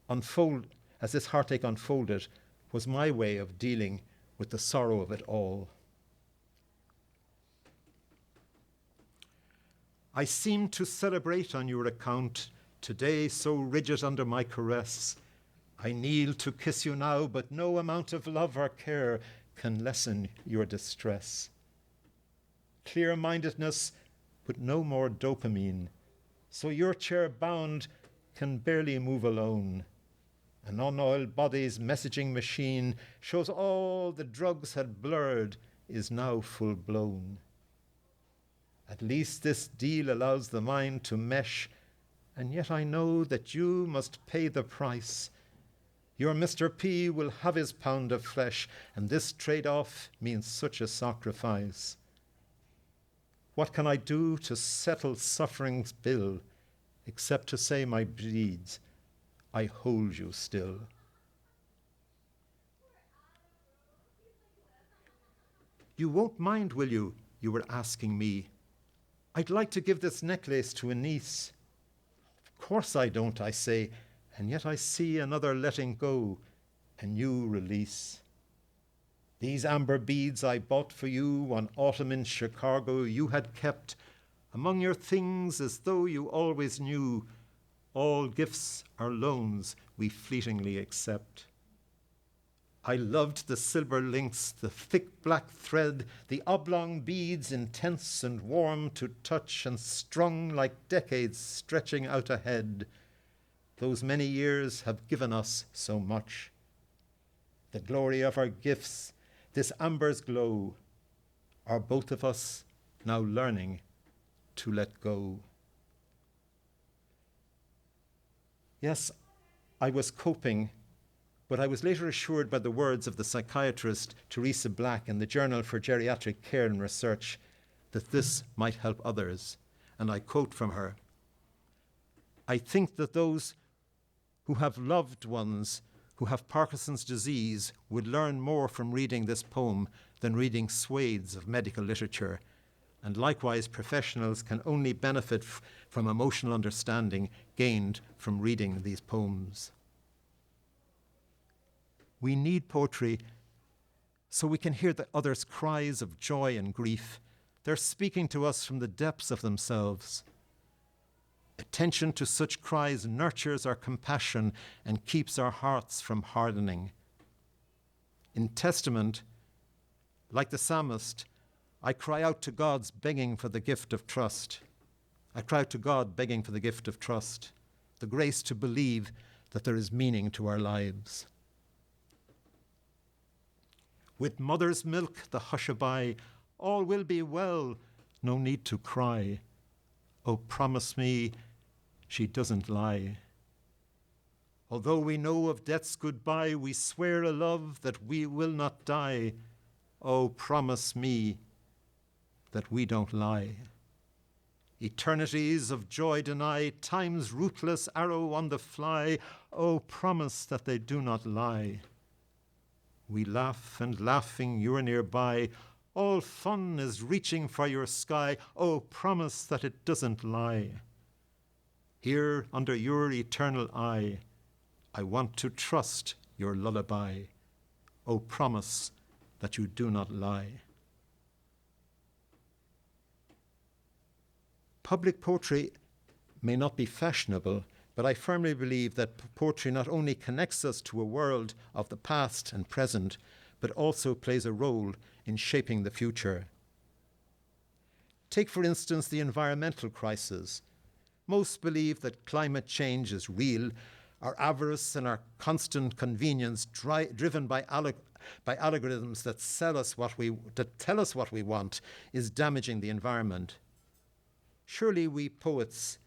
as this heartache unfolded, was my way of dealing with the sorrow of it all. I seem to celebrate on your account, today so rigid under my caress. I kneel to kiss you now, but no amount of love or care can lessen your distress. Clear-mindedness, but no more dopamine, so your chair bound can barely move alone. An unoiled body's messaging machine shows all the drugs had blurred is now full-blown. At least this deal allows the mind to mesh, and yet I know that you must pay the price. Your Mr. P will have his pound of flesh, and this trade-off means such a sacrifice. What can I do to settle suffering's bill, except to say, my Breeds, I hold you still. You won't mind, will you? You were asking me. I'd like to give this necklace to a niece. Of course I don't, I say, and yet I see another letting go, a new release. These amber beads I bought for you one autumn in Chicago you had kept among your things as though you always knew all gifts are loans we fleetingly accept. I loved the silver links, the thick black thread, the oblong beads intense and warm to touch and strung like decades stretching out ahead. Those many years have given us so much. The glory of our gifts, this amber's glow, are both of us now learning to let go. Yes, I was coping, but I was later assured by the words of the psychiatrist Teresa Black in the Journal for Geriatric Care and Research that this might help others. And I quote from her, "I think that those who have loved ones who have Parkinson's disease would learn more from reading this poem than reading swathes of medical literature, and likewise professionals can only benefit from emotional understanding gained from reading these poems." We need poetry so we can hear the others' cries of joy and grief. They're speaking to us from the depths of themselves. Attention to such cries nurtures our compassion and keeps our hearts from hardening. In testament, like the psalmist, I cry out to God begging for the gift of trust. I cry out to God begging for the gift of trust, the grace to believe that there is meaning to our lives. With mother's milk, the hushaby, all will be well, no need to cry. Oh, promise me she doesn't lie. Although we know of death's goodbye, we swear a love that we will not die. Oh, promise me that we don't lie. Eternities of joy deny, time's ruthless arrow on the fly. Oh, promise that they do not lie. We laugh, and laughing you're nearby. All fun is reaching for your sky. Oh, promise that it doesn't lie. Here under your eternal eye, I want to trust your lullaby. Oh, promise that you do not lie. Public poetry may not be fashionable, but I firmly believe that poetry not only connects us to a world of the past and present, but also plays a role in shaping the future. Take, for instance, the environmental crisis. Most believe that climate change is real. Our avarice and our constant convenience, driven by algorithms that tell us what we want, is damaging the environment. Surely we poets,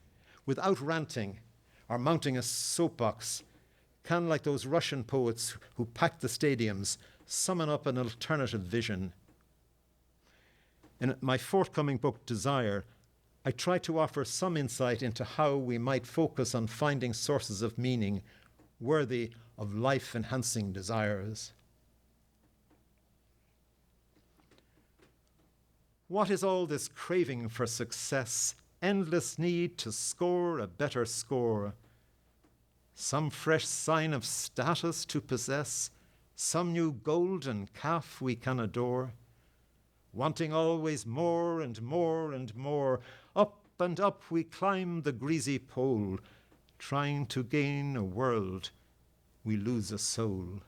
without ranting or mounting a soapbox, can, like those Russian poets who packed the stadiums, summon up an alternative vision. In my forthcoming book, Desire, I try to offer some insight into how we might focus on finding sources of meaning worthy of life-enhancing desires. What is all this craving for success, endless need to score a better score? Some fresh sign of status to possess, some new golden calf we can adore, wanting always more and more and more. Up and up we climb the greasy pole, trying to gain a world, we lose a soul.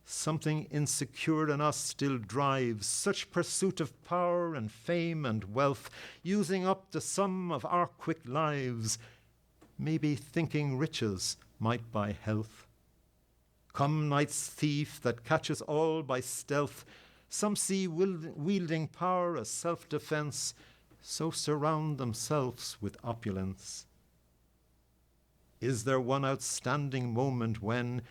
Something insecure in us still drives such pursuit of power and fame and wealth, using up the sum of our quick lives, maybe thinking riches might buy health. Come night's thief that catches all by stealth, some see wielding power as self-defense, so surround themselves with opulence. Is there one outstanding moment when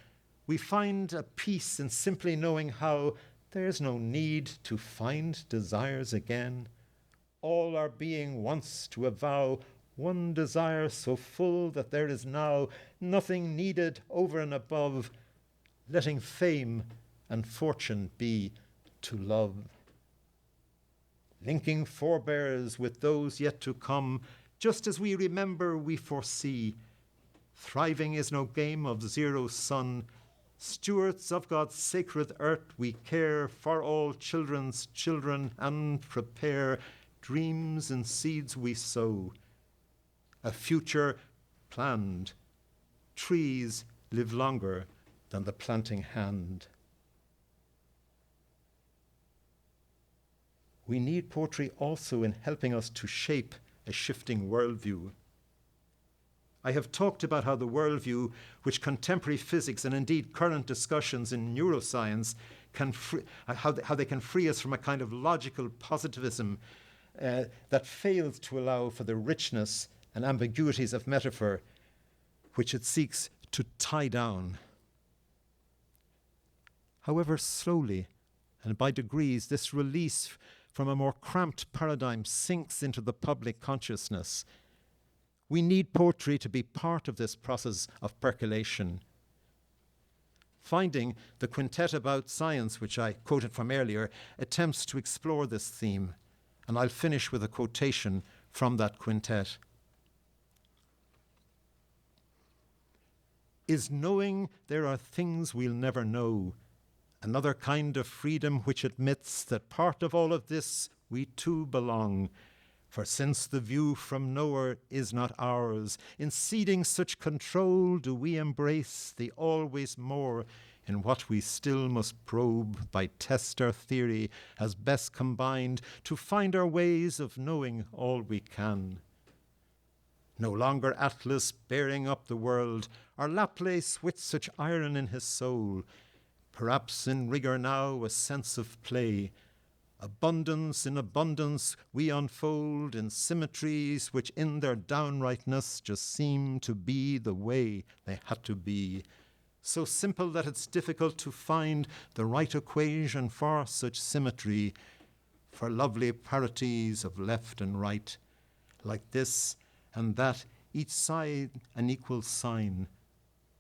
we find a peace in simply knowing how there's no need to find desires again? All our being wants to avow one desire so full that there is now nothing needed over and above, letting fame and fortune be to love. Linking forebears with those yet to come, just as we remember we foresee. Thriving is no game of zero sum. Stewards of God's sacred earth, we care for all children's children and prepare dreams and seeds we sow. A future planned. Trees live longer than the planting hand. We need poetry also in helping us to shape a shifting worldview. I have talked about how the worldview, which contemporary physics and indeed current discussions in neuroscience how they can free us from a kind of logical positivism that fails to allow for the richness and ambiguities of metaphor, which it seeks to tie down. However, slowly and by degrees, this release from a more cramped paradigm sinks into the public consciousness. We need poetry to be part of this process of percolation. Finding, the quintet about science, which I quoted from earlier, attempts to explore this theme, and I'll finish with a quotation from that quintet. Is knowing there are things we'll never know, another kind of freedom which admits that part of all of this we too belong. For since the view from knower is not ours, in ceding such control do we embrace the always more in what we still must probe by test our theory as best combined to find our ways of knowing all we can. No longer Atlas bearing up the world, or Laplace with such iron in his soul, perhaps in rigour now a sense of play. Abundance in abundance we unfold in symmetries which in their downrightness just seem to be the way they had to be. So simple that it's difficult to find the right equation for such symmetry, for lovely parities of left and right, like this and that, each side an equal sign.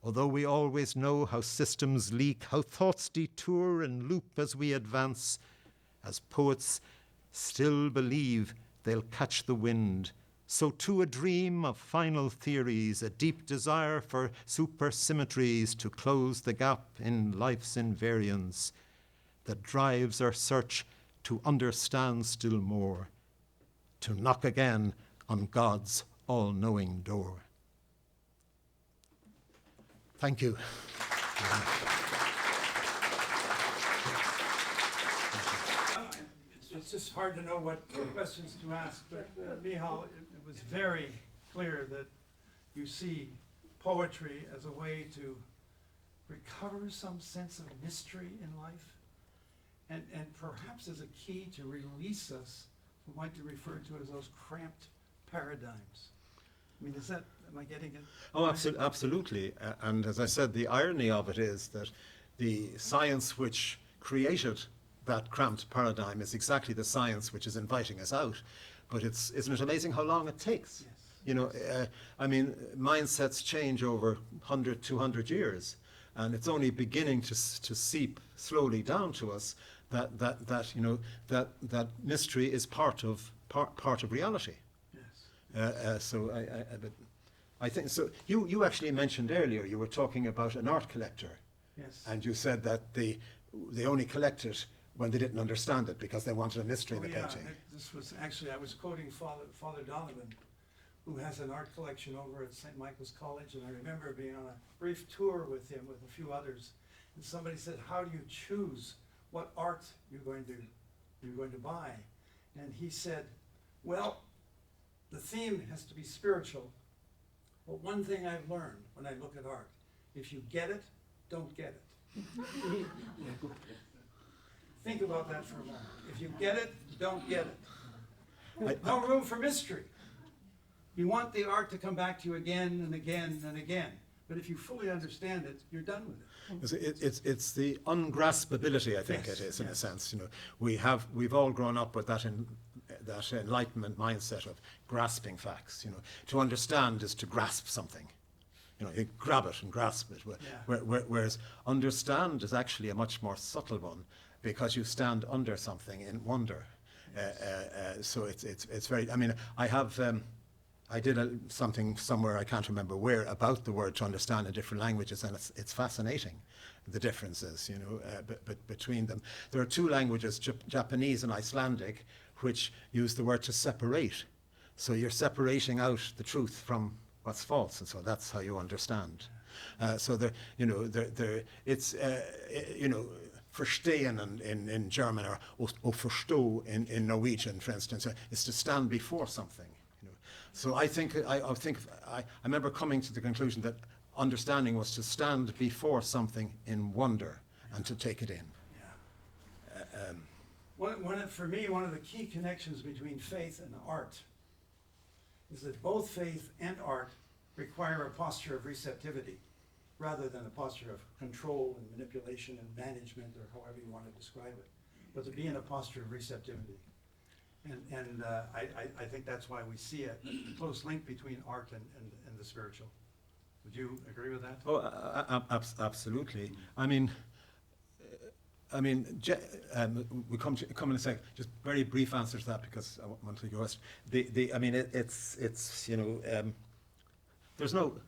Although we always know how systems leak, how thoughts detour and loop as we advance, as poets still believe they'll catch the wind, so too a dream of final theories, a deep desire for supersymmetries to close the gap in life's invariance that drives our search to understand still more, to knock again on God's all-knowing door. Thank you. It's just hard to know what questions to ask, but Micheal, it was very clear that you see poetry as a way to recover some sense of mystery in life, and perhaps as a key to release us from what you refer to as those cramped paradigms. I mean, am I getting it? Oh, absolutely. And as I said, the irony of it is that the science which created that cramped paradigm is exactly the science which is inviting us out. But isn't it amazing how long it takes? Yes. You know, I mean, mindsets change over 100, 200 years, and it's only beginning to seep slowly down to us that you know that mystery is part of reality. Yes. So I think so. You actually mentioned earlier, you were talking about an art collector, Yes. and you said that they only collected when they didn't understand it because they wanted a mystery in the painting. This was actually, I was quoting Father Donovan, who has an art collection over at St. Michael's College, and I remember being on a brief tour with him with a few others, and somebody said, "How do you choose what art you're going to buy?" And he said, "Well, the theme has to be spiritual, but one thing I've learned when I look at art, if you get it, don't get it." Think about that for a moment. If you get it, don't get it. No room for mystery. You want the art to come back to you again and again and again. But if you fully understand it, you're done with it. It's the ungraspability, I think Yes, it is, in a yes. sense. You know, we've all grown up with that Enlightenment mindset of grasping facts. You know, to understand is to grasp something. You know, you grab it and grasp it. Yeah. Whereas understand is actually a much more subtle one. because you stand under something in wonder. So it's very. I mean, I have. I did something somewhere, I can't remember where, about the word to understand in different languages, and it's fascinating, the differences, you know, between them. There are two languages, Japanese and Icelandic, which use the word to separate. So you're separating out the truth from what's false, and so that's how you understand. So there, you know, it's, you know, verstehen in German, or verstå in Norwegian, for instance, is to stand before something. So I remember coming to the conclusion that understanding was to stand before something in wonder and to take it in. For me, one of the key connections between faith and art is that both faith and art require a posture of receptivity rather than a posture of control and manipulation and management, or however you want to describe it, but to be in a posture of receptivity. And I think that's why we see a close link between art and the spiritual. Would you agree with that? Oh, absolutely. I mean, we come in a sec. Just very brief answer to that, because I want to go rest. I mean, it's you know, there's no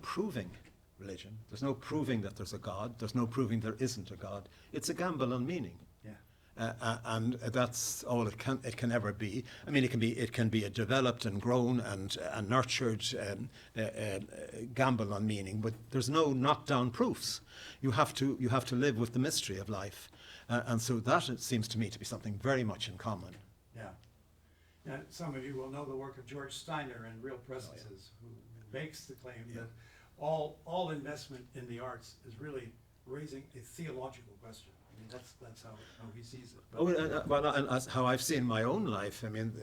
proving religion. There's no proving that there's a God. There's no proving there isn't a God. It's a gamble on meaning. And that's all it can ever be. I mean, it can be a developed and grown and nurtured gamble on meaning, but there's no knockdown proofs. You have to live with the mystery of life, and so that, it seems to me, to be something very much in common. Yeah. And some of you will know the work of George Steiner in Real Presences, who makes the claim that all investment in the arts is really raising a theological question. I mean, that's how he sees it. Well, and as how I've seen my own life. I mean,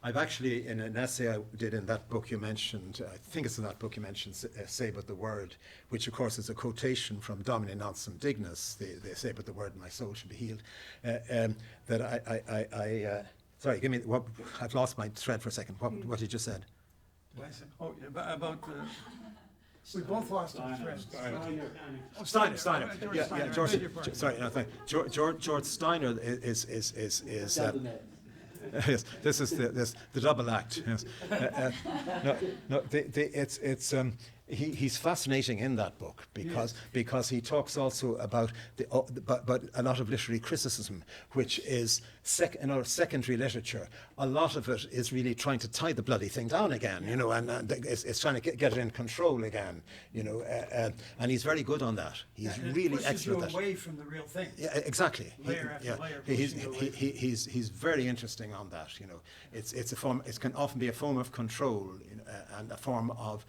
I've actually, in an essay I did in that book you mentioned, I think it's in that book you mentioned, Say But the Word, which of course is a quotation from Domine Nonsum Dignus, the Say But the Word, my soul should be healed. That sorry, give me, I've lost my thread for a second. What you just said? Oh, yeah, about we both lost our friends. Steiner. Yeah, George. Sorry, no, thank you. George Steiner is yes, this is the double act. Yes. He's fascinating in that book because he talks also about but a lot of literary criticism, which is secondary literature. A lot of it is really trying to tie the bloody thing down again, you know, and it's trying to get it in control again, you know, and he's very good on that. He's really excellent at that. Away from the real thing. Yeah, exactly. Layer after layer. He's very interesting on that. You know, it's a form. It can often be a form of control, you know, and a form of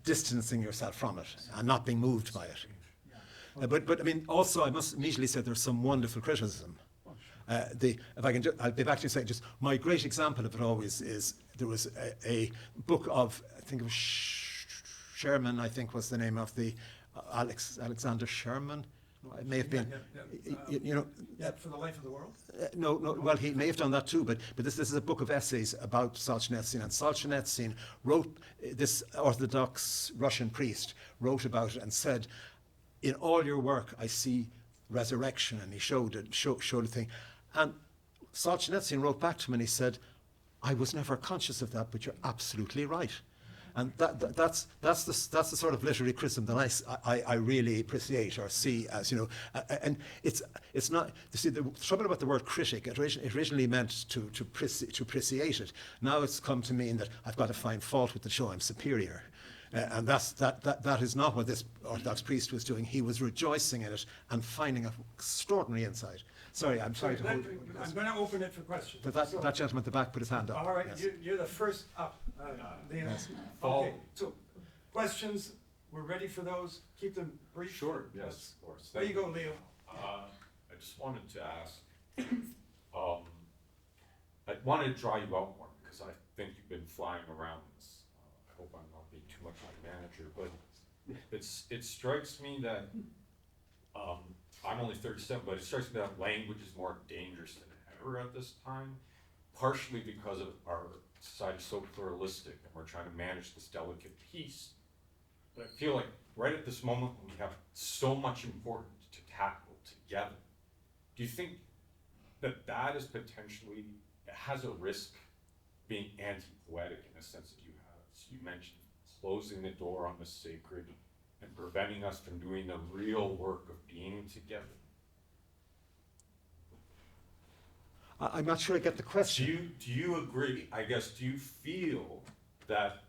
distancing yourself from it and not being moved by it. But I mean, also I must immediately say there's some wonderful criticism. If I can, I'll be back to say just my great example of it always is there was a book of, I think it was Sherman, I think was the name of the Alexander Sherman. It may have been, you know. For the Life of the World? No. Well, he may have done that too. But this is a book of essays about Solzhenitsyn, and Solzhenitsyn wrote, this Orthodox Russian priest wrote about it and said, "In all your work, I see resurrection," and he showed a thing. And Solzhenitsyn wrote back to him and he said, "I was never conscious of that, but you're absolutely right." And that's the sort of literary criticism that I really appreciate or see as, you know, and it's not, you see, the trouble about the word critic, it originally meant to appreciate it. Now it's come to mean that I've got to find fault with the show, I'm superior. And that is not what this Orthodox priest was doing. He was rejoicing in it and finding an extraordinary insight. Sorry, I'm sorry to hold. I'm going to open it for questions. But that gentleman at the back put his hand up. All right, Yes. you're the first up. Yes. Okay, so questions, we're ready for those. Keep them brief. Sure, yes, of course. There you go, Leo. I just wanted to ask, I wanted to draw you out more because I think you've been flying around this. I hope I'm not being too much like manager, but it strikes me that I'm only 37, but it strikes me that language is more dangerous than ever at this time, partially because of our society is so pluralistic and we're trying to manage this delicate piece. But I feel like right at this moment when we have so much important to tackle, to together. Do you think that that is potentially, it has a risk being anti-poetic in the sense that you mentioned closing the door on the sacred and preventing us from doing the real work of being together? I'm not sure I get the question. Do you agree? I guess, do you feel that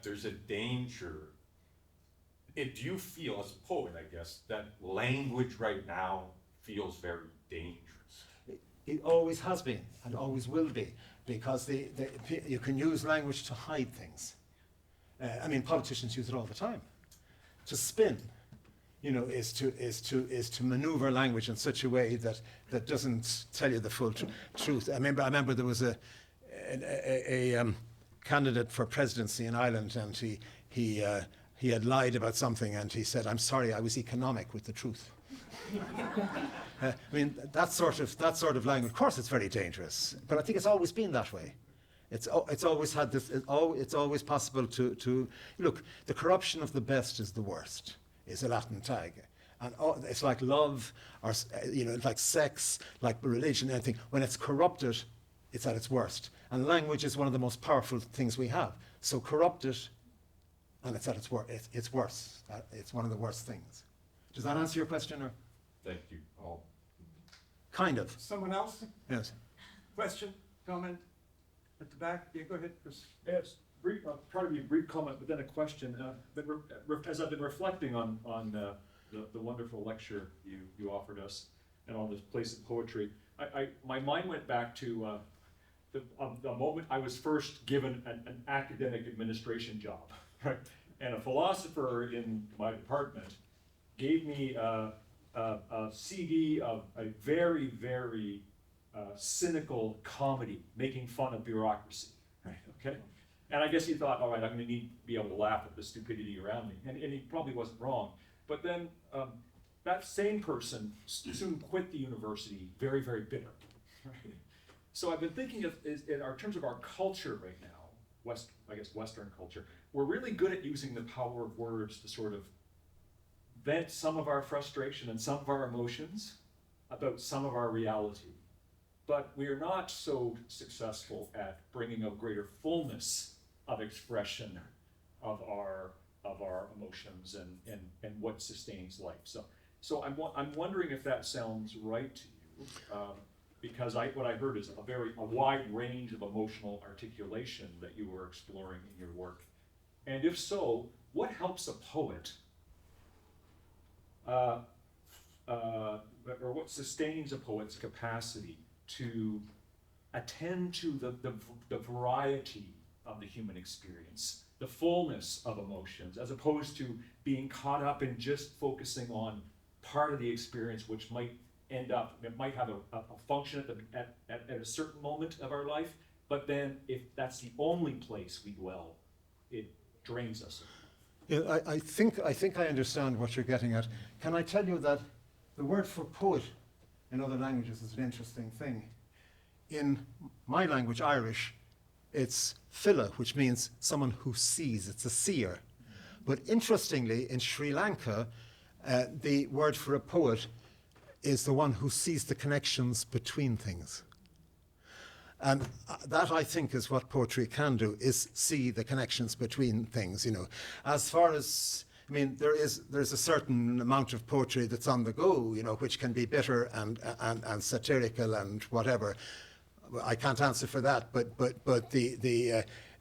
there's a danger? Do you feel, as a poet, I guess, that language right now feels very dangerous? It always has been and always will be, because you can use language to hide things. I mean, politicians use it all the time. To spin, is to maneuver language in such a way that doesn't tell you the full truth. I remember there was a candidate for presidency in Ireland, and he had lied about something, and he said, "I'm sorry, I was economic with the truth." I mean, that sort of language. Of course, it's very dangerous, but I think it's always been that way. It's always had this. It's always possible to look. The corruption of the best is the worst, is a Latin tag, and it's like love, or it's like sex, like religion, anything. When it's corrupted, it's at its worst. And language is one of the most powerful things we have. So corrupt it, and it's at its worst. It's worse. It's one of the worst things. Does that answer your question, or? Thank you. All. Kind of. Someone else? Yes. Question, comment? At the back? Yeah, go ahead, Chris. Yes, brief, try to be a brief comment, but then a question. As I've been reflecting on the wonderful lecture you offered us and on this place of poetry, my mind went back to the moment I was first given an academic administration job, right? And a philosopher in my department gave me a CD of a very, very cynical comedy making fun of bureaucracy, right? Okay, and I guess he thought, all right, I'm going to need to be able to laugh at the stupidity around me, and he probably wasn't wrong. But then that same person soon quit the university, very, very bitter. Right? So I've been thinking in terms of our culture right now, Western culture, we're really good at using the power of words to sort of vent some of our frustration and some of our emotions about some of our reality. But we are not so successful at bringing a greater fullness of expression of our emotions and what sustains life. So I'm wondering if that sounds right to you, because what I heard is a wide range of emotional articulation that you were exploring in your work. And if so, what helps a poet, or what sustains a poet's capacity to attend to the variety of the human experience, the fullness of emotions, as opposed to being caught up in just focusing on part of the experience, which might end up, it might have a function at a certain moment of our life, but then if that's the only place we dwell, it drains us. Yeah, I think I understand what you're getting at. Can I tell you that the word for poet in other languages is an interesting thing. In my language, Irish, it's fila, which means someone who sees. It's a seer. But interestingly, in Sri Lanka, the word for a poet is the one who sees the connections between things. And that, I think, is what poetry can do, is see the connections between things, As far as, there's a certain amount of poetry that's on the go, which can be bitter and satirical and whatever. I can't answer for that, but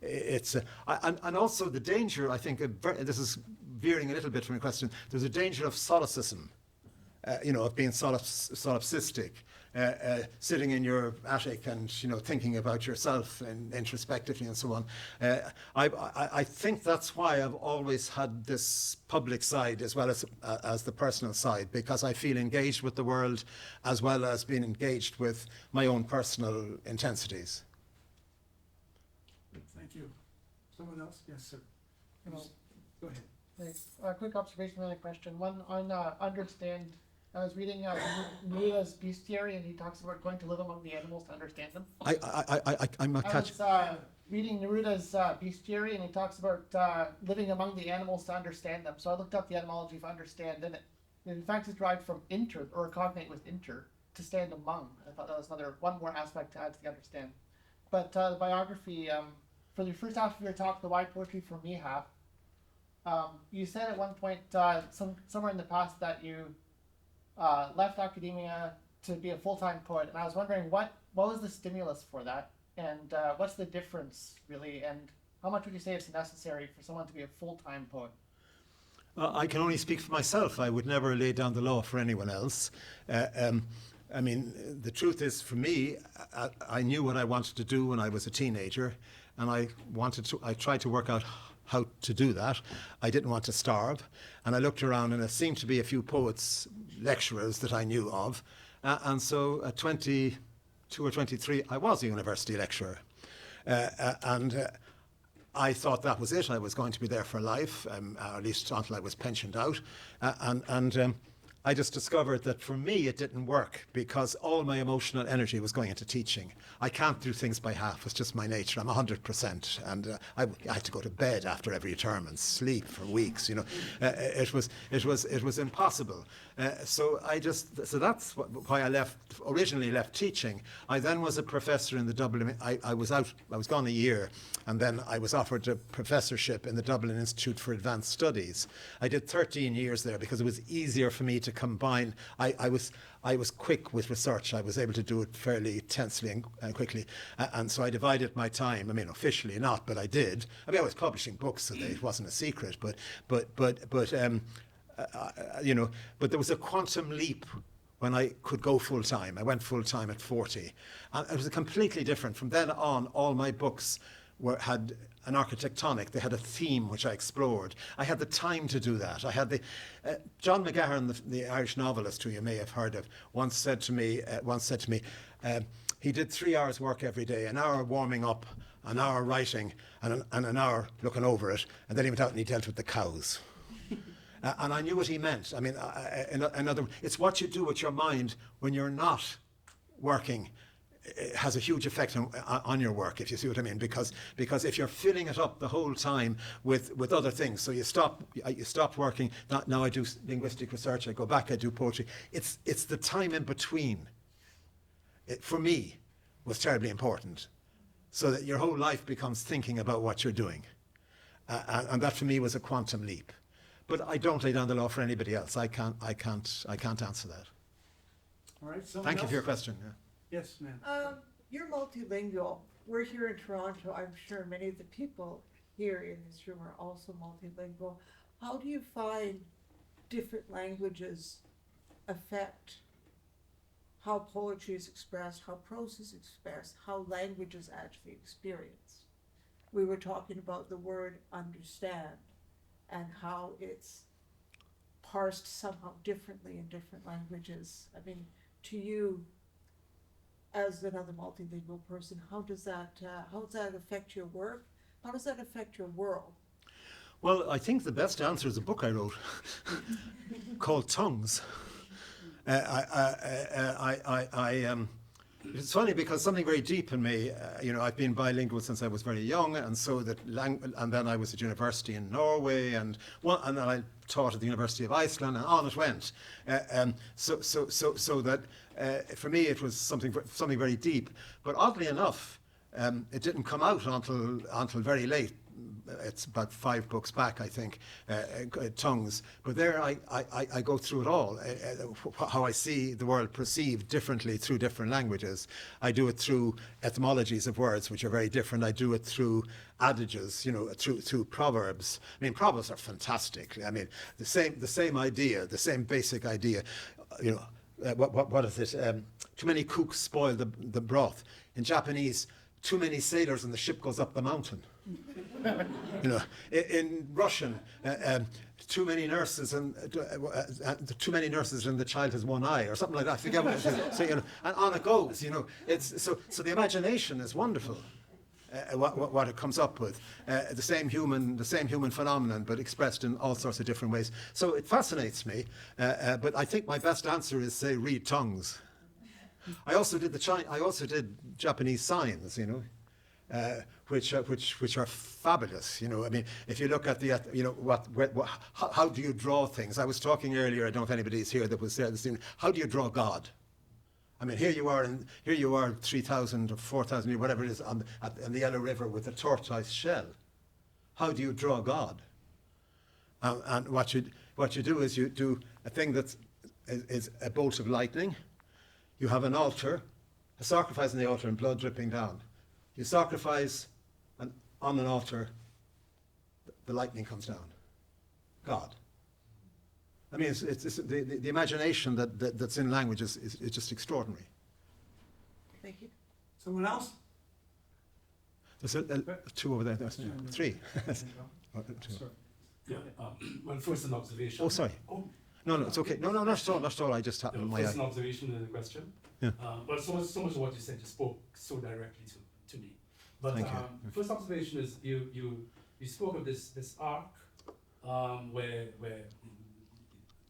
it's and also the danger, I think, this is veering a little bit from your question, there's a danger of solipsism, of being solipsistic. Sitting in your attic and thinking about yourself and introspectively and so on. I think that's why I've always had this public side as well as the personal side, because I feel engaged with the world as well as being engaged with my own personal intensities. Thank you. Someone else? Yes, sir. Go ahead. Thanks. A quick observation and a question. One on understand. I was reading Neruda's Bestiary, and he talks about going to live among the animals to understand them. I'm not catching. I was reading Neruda's Bestiary, and he talks about living among the animals to understand them. So I looked up the etymology of understand in it. In fact, it's derived from inter, or cognate with inter, to stand among. I thought that was one more aspect to add to the understand. But the biography, for the first half of your talk, the Why Poetry for Me half, you said at one point, somewhere in the past, that you left academia to be a full-time poet, and I was wondering what was the stimulus for that, and what's the difference really, and how much would you say it's necessary for someone to be a full-time poet? I can only speak for myself. I would never lay down the law for anyone else. I mean, the truth is, for me, I knew what I wanted to do when I was a teenager, and I tried to work out how to do that. I didn't want to starve, and I looked around, and there seemed to be a few poets, lecturers that I knew of, and so at 22 or 23, I was a university lecturer, and I thought that was it. I was going to be there for life, or at least until I was pensioned out, and I just discovered that for me it didn't work because all my emotional energy was going into teaching. I can't do things by half. It's just my nature. I'm 100%, and I had to go to bed after every term and sleep for weeks. You know, it was impossible. So that's why I originally left teaching. I then was a professor in the Dublin. I was gone a year, and then I was offered a professorship in the Dublin Institute for Advanced Studies. I did 13 years there because it was easier for me to combine. I was quick with research. I was able to do it fairly tensely and quickly, and so I divided my time. I mean, officially not, but I did. I mean, I was publishing books, so it wasn't a secret. But you know, but there was a quantum leap when I could go full time. I went full time at 40, and it was completely different. From then on, all my books had an architectonic. They had a theme which I explored. I had the time to do that. I had the John McGahern, the Irish novelist who you may have heard of, once said to me, he did 3 hours work every day, an hour warming up, an hour writing, and an hour looking over it, and then he went out and he dealt with the cows. And I knew what he meant. I mean, it's what you do with your mind when you're not working. It has a huge effect on your work, if you see what I mean, because if you're filling it up the whole time with other things, so you stop working. Now I do linguistic research, I go back, I do poetry. It's the time in between. For me, was terribly important, so that your whole life becomes thinking about what you're doing, and that for me was a quantum leap. But I don't lay down the law for anybody else. I can't answer that. All right. Thank you for your question. Yeah. Yes, ma'am. You're multilingual. We're here in Toronto. I'm sure many of the people here in this room are also multilingual. How do you find different languages affect how poetry is expressed, how prose is expressed, how language is actually experienced? We were talking about the word understand and how it's parsed somehow differently in different languages. I mean, to you, as another multilingual person, how does that affect your work? How does that affect your world? Well, I think the best answer is a book I wrote called Tongues. It's funny because something very deep in me, I've been bilingual since I was very young, and so and then I was at university in Norway, and then I taught at the University of Iceland, and on it went. So that for me it was something very deep. But oddly enough, it didn't come out until very late. It's about 5 books back, I think, Tongues. But there I go through it all, how I see the world perceived differently through different languages. I do it through etymologies of words, which are very different. I do it through adages, through proverbs. I mean, proverbs are fantastic. I mean, the same idea, the same basic idea. What is it? Too many cooks spoil the broth. In Japanese, too many sailors and the ship goes up the mountain. In Russian, too many nurses and the child has one eye, or something like that. I forget what it is. So, and on it goes. It's so the imagination is wonderful. What it comes up with, the same human phenomenon, but expressed in all sorts of different ways. So it fascinates me. But I think my best answer is, say, read Tongues. I also did Japanese signs. which are fabulous. You know, I mean, if you look at the, you know, how do you draw things? I was talking earlier. I don't know if anybody's here that was there this evening. How do you draw God? I mean, here you are, 3,000 or 4,000, whatever it is, on the Yellow River with a tortoise shell. How do you draw God? And what you do is you do a thing that is a bolt of lightning. You have an altar, a sacrifice on the altar, and blood dripping down. You sacrifice, and on an altar, the lightning comes down. God. I mean, it's the imagination that's in language is just extraordinary. Thank you. Someone else? There's two over there. There's three. Two. Yeah. Well, first an observation. Oh, sorry. Oh, No, it's okay. No, not at all. I just happened my first eye. an observation and a question. Yeah. But so much of what you said, you spoke so directly to me. But Thank you. first observation is you spoke of this arc where a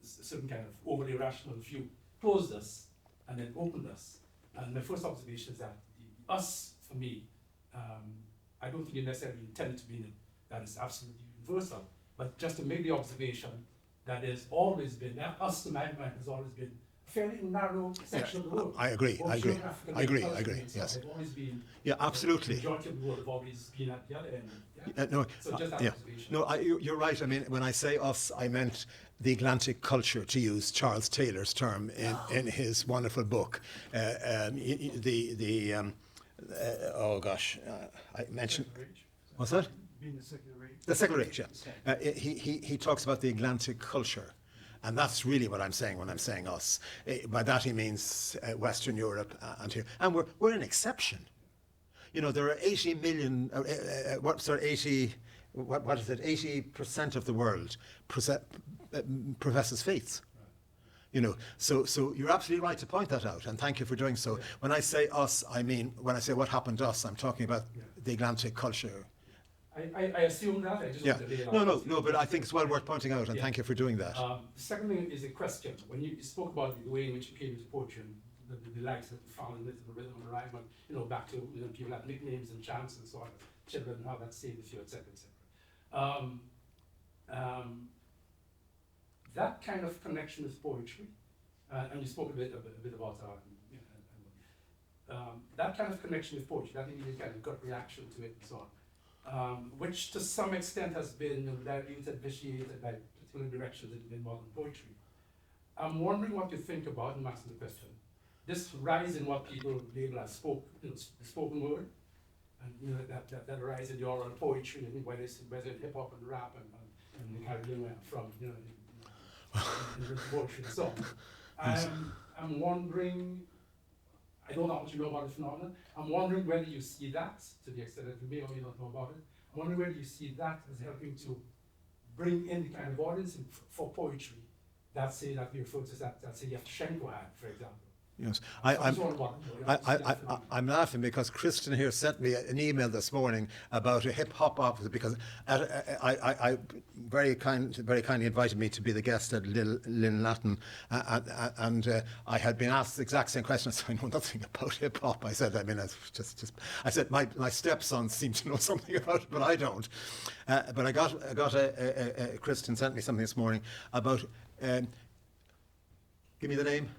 certain kind of overly rational view closed us and then opened us. And my first observation is that the us, for me, I don't think you necessarily intend to mean that is absolutely universal, but just to make the observation that there's always been, that us to my mind has always been a fairly narrow section of the world. I agree. Both I agree. geographical I and agree. cultural I agree. and so Yes. They've always been. Yeah, absolutely. The majority of the world have always been at the other end. Yeah? No, So just that yeah. observation. No, you're right. I mean, when I say us, I meant the Atlantic culture, to use Charles Taylor's term in his wonderful book. I mentioned. What's that? Being the secular age. The secular age, yeah. He talks about the Atlantic culture. And that's really what I'm saying when I'm saying us. By that he means Western Europe and here. And we're an exception. You know, there are 80 million, 80% of the world professes faiths. You know, so you're absolutely right to point that out, and thank you for doing so. When I say us, I mean, when I say what happened to us, I'm talking about the Atlantic culture. I assume that. I just Yeah. want to lay it out. No, but I think it's well worth pointing out, and Yeah. thank you for doing that. The second thing is a question. When you spoke about the way in which you came into poetry and the likes that you found in it, the rhythm and rhyme, and, you know, back to, you know, people have nicknames and chants and so on, children and how that stayed with you, etc., etc. That kind of connection with poetry, and you spoke a bit about that kind of connection with poetry, that immediate kind of gut reaction to it and so on, which to some extent has been, you know, diluted, vitiated by particular directions in modern poetry. I'm wondering what you think about, and I'm asking the question, this rise in what people label as the spoken word, and, you know, that rise in the oral poetry, and whether it's hip hop and rap and the Caribbean where I'm from, you know, in poetry and so on. I'm wondering, I don't know how much you know about the phenomenon. I'm wondering whether you see that, to the extent that you may or may not know about it. I'm wondering whether you see that as helping to bring in the kind of audience for poetry that say that we refer to that say Yevtushenko had, for example. Yes, I'm laughing because Kristen here sent me an email this morning about a hip hop officer, because I very kindly invited me to be the guest at Lynn Latin, and I had been asked the exact same question. So I know nothing about hip hop. I said, I mean, I said my stepson seems to know something about it, but I don't. But I got Kristen sent me something this morning about. Give me the name.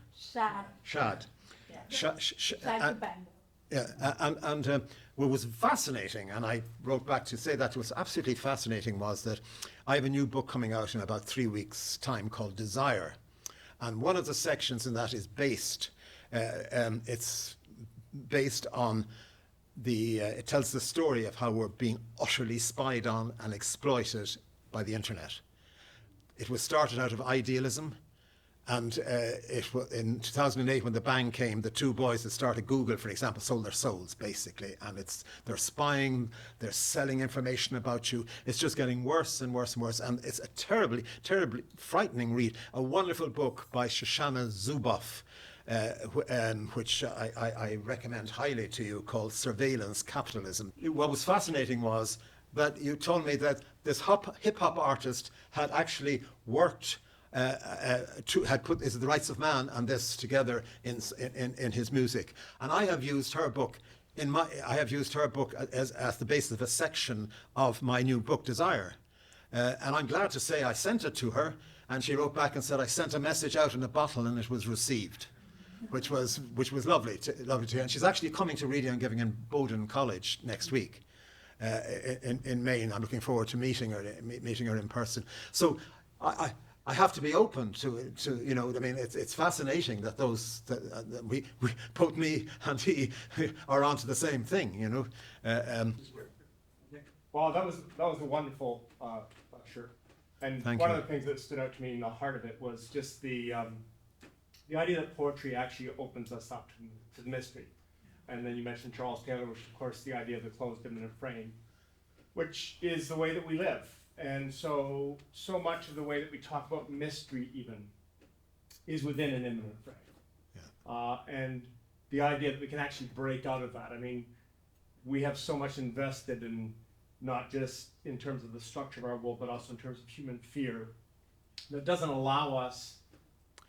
Shad. What was fascinating, and I wrote back to say that was absolutely fascinating, was that I have a new book coming out in about 3 weeks' time called Desire. And one of the sections in that is based, it's based on it tells the story of how we're being utterly spied on and exploited by the internet. It was started out of idealism. And it was in 2008 when the bang came, the two boys that started Google, for example, sold their souls basically, and they're spying, they're selling information about you. It's just getting worse and worse and worse, and it's a terribly, terribly frightening read. A wonderful book by Shoshana Zuboff, which I recommend highly to you, called Surveillance Capitalism. What was fascinating was that you told me that this hip-hop artist had actually worked had put the rights of man and this together in his music, and I have used her book I have used her book as the basis of a section of my new book, Desire. And I'm glad to say I sent it to her, and she wrote back and said, I sent a message out in a bottle and it was received, which was lovely to hear. And she's actually coming to Reading and Giving in Bowdoin College next week in Maine. I'm looking forward to meeting her in person. So I have to be open to you know, I mean, it's fascinating that that we both me and he are onto the same thing, you know. Well, that was a wonderful lecture, and Thank one you. of the things that stood out to me in the heart of it was just the idea that poetry actually opens us up to the mystery. And then you mentioned Charles Taylor, which of course the idea of the closed immanent frame, which is the way that we live. And so much of the way that we talk about mystery even is within an immanent frame. Yeah. And the idea that we can actually break out of that. I mean, we have so much invested in, not just in terms of the structure of our world, but also in terms of human fear, that doesn't allow us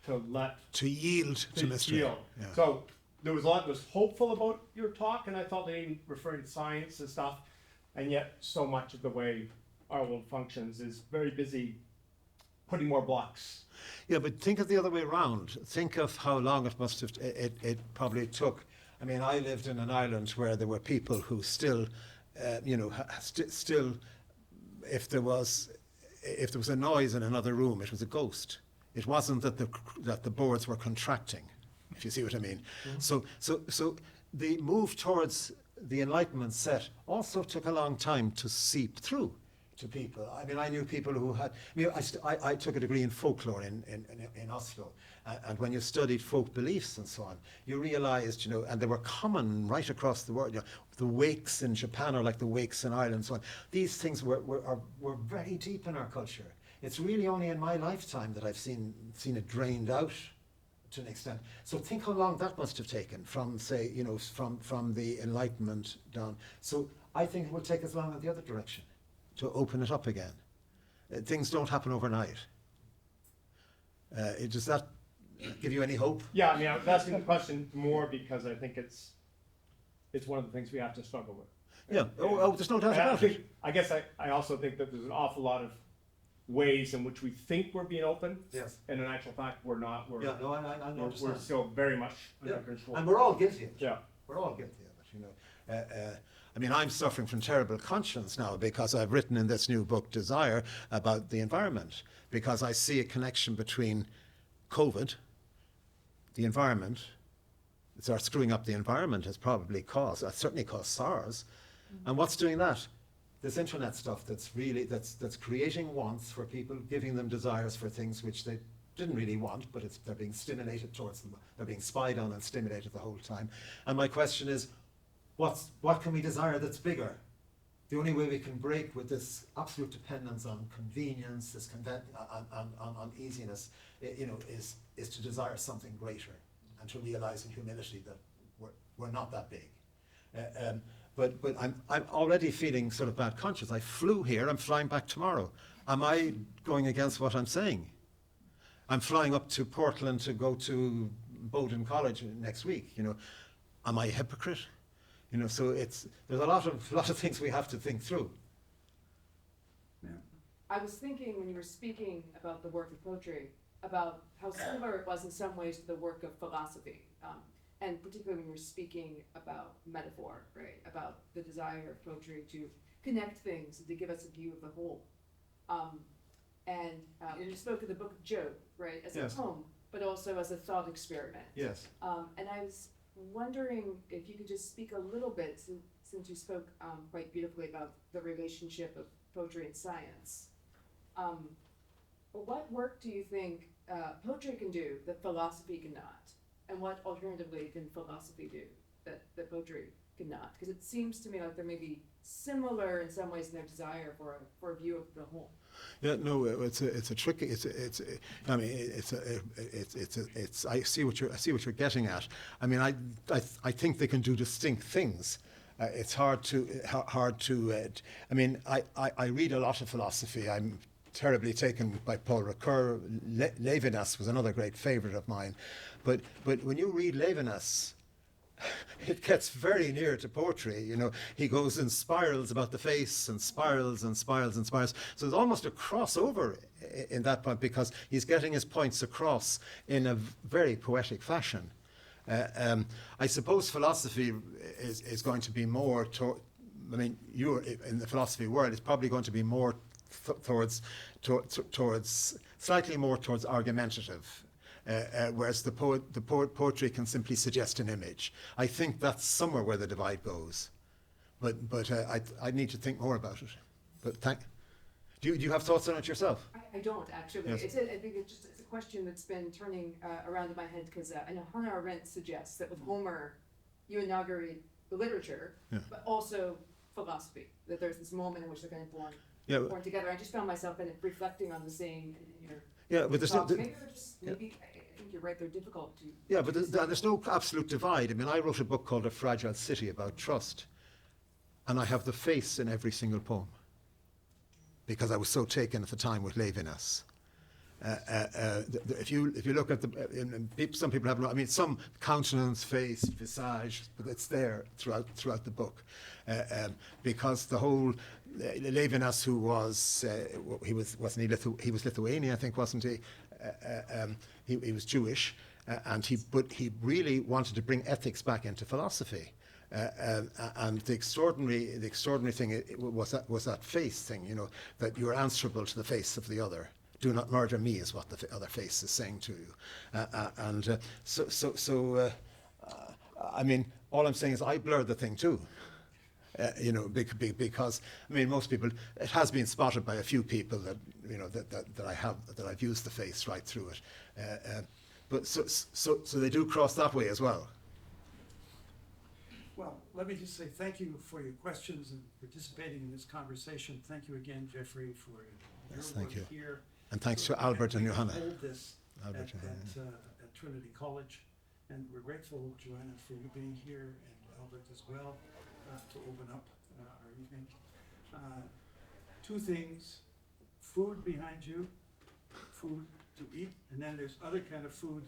to yield to mystery. Yeah. So there was a lot that was hopeful about your talk, and I thought they referring to science and stuff, and yet so much of the way our world functions is very busy putting more blocks. Yeah, but think of the other way around. Think of how long it must have, it probably took. I mean, I lived in an island where there were people who still, you know, still, if there was a noise in another room, it was a ghost. It wasn't that the boards were contracting, if you see what I mean. Mm-hmm. So the move towards the Enlightenment set also took a long time to seep through to people. I mean, I knew people who had. I took a degree in folklore in Oslo, and when you studied folk beliefs and so on, you realised, you know, and they were common right across the world. You know, the wakes in Japan are like the wakes in Ireland, and so on. These things were very deep in our culture. It's really only in my lifetime that I've seen it drained out to an extent. So think how long that must have taken from, say, you know, from the Enlightenment down. So I think it will take as long in the other direction to open it up again. Things don't happen overnight. Does that give you any hope? Yeah, I mean, I was asking the question more because I think it's one of the things we have to struggle with. Yeah. There's no doubt about it. I guess I also think that there's an awful lot of ways in which we think we're being open. Yes. And in actual fact, we're not. I understand. We're still very much under control. And we're all guilty of it. Yeah. We're all guilty of it, you know. I mean, I'm suffering from terrible conscience now because I've written in this new book, Desire, about the environment, because I see a connection between COVID, the environment. It's our screwing up the environment has probably certainly caused SARS. Mm-hmm. And what's doing that? This internet stuff that's creating wants for people, giving them desires for things which they didn't really want, but they're being stimulated towards them. They're being spied on and stimulated the whole time. And my question is, what can we desire that's bigger? The only way we can break with this absolute dependence on convenience, this on easiness, you know, is to desire something greater and to realize in humility that we're not that big. But I'm already feeling sort of bad conscience. I flew here, I'm flying back tomorrow. Am I going against what I'm saying? I'm flying up to Portland to go to Bowdoin College next week, you know. Am I a hypocrite? You know, so there's a lot of things we have to think through. Yeah. I was thinking when you were speaking about the work of poetry, about how similar it was in some ways to the work of philosophy. And particularly when you're speaking about metaphor, right? About the desire of poetry to connect things and to give us a view of the whole. You spoke of the Book of Job, right? As Yes. a poem, but also as a thought experiment. Yes. And I was wondering if you could just speak a little bit, since you spoke quite beautifully about the relationship of poetry and science. What work do you think poetry can do that philosophy cannot? And what alternatively can philosophy do that poetry cannot? Because it seems to me like there may be similar in some ways in their desire for a view of the whole. Yeah, no, it's a tricky. I see what you're getting at. I mean, I think they can do distinct things. It's hard to. I mean, I read a lot of philosophy. I'm terribly taken by Paul Ricoeur. Levinas was another great favorite of mine. But when you read Levinas, it gets very near to poetry. You know, he goes in spirals about the face and spirals and spirals and spirals. So there's almost a crossover in that point because he's getting his points across in a very poetic fashion. I suppose philosophy is going to be more I mean, you're in the philosophy world, it's probably going to be more towards slightly more towards argumentative. Whereas the poetry can simply suggest an image. I think that's somewhere where the divide goes, but I need to think more about it. But do you have thoughts on it yourself? I don't actually. Yes. I think it's a question that's been turning around in my head because I know Hannah Arendt suggests that with Homer, you inaugurate the literature, but also philosophy. That there's this moment in which they're kind of born together. I just found myself in reflecting on the same in your. Yeah, but there's maybe I think you're right. They're difficult to. Yeah, but there's no absolute divide. I mean, I wrote a book called A Fragile City about trust, and I have the face in every single poem because I was so taken at the time with Levinas. If you look at some people have, I mean, some countenance, face, visage, but it's there throughout the book, because the whole Levinas, who was he was Lithuanian, I think, wasn't he? He was Jewish, and he really wanted to bring ethics back into philosophy. And the extraordinary thing was that face thing, you know, that you're answerable to the face of the other. Do not murder me is what the other face is saying to you. I mean, all I'm saying is I blurred the thing too. You know, because I mean, most people, it has been spotted by a few people that, you know, that I've used the face right through it. But so they do cross that way as well. Well, let me just say thank you for your questions and participating in this conversation. Thank you again, Jeffrey, for your work here. And thanks to Albert and Johanna. Hold this at Trinity College. And we're grateful, Joanna, for you being here, and Albert as well, to open up our evening. Two things: food behind you, food to eat, and then there's other kind of food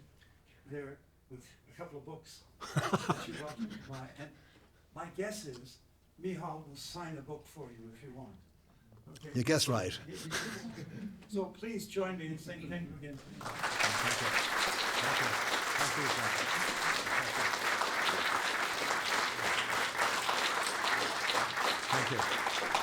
there with a couple of books that you're welcome to buy. And my guess is Micheal will sign a book for you if you want. Okay. You guessed right. So please join me in saying thank you again. Thank you. Thank you. Thank you.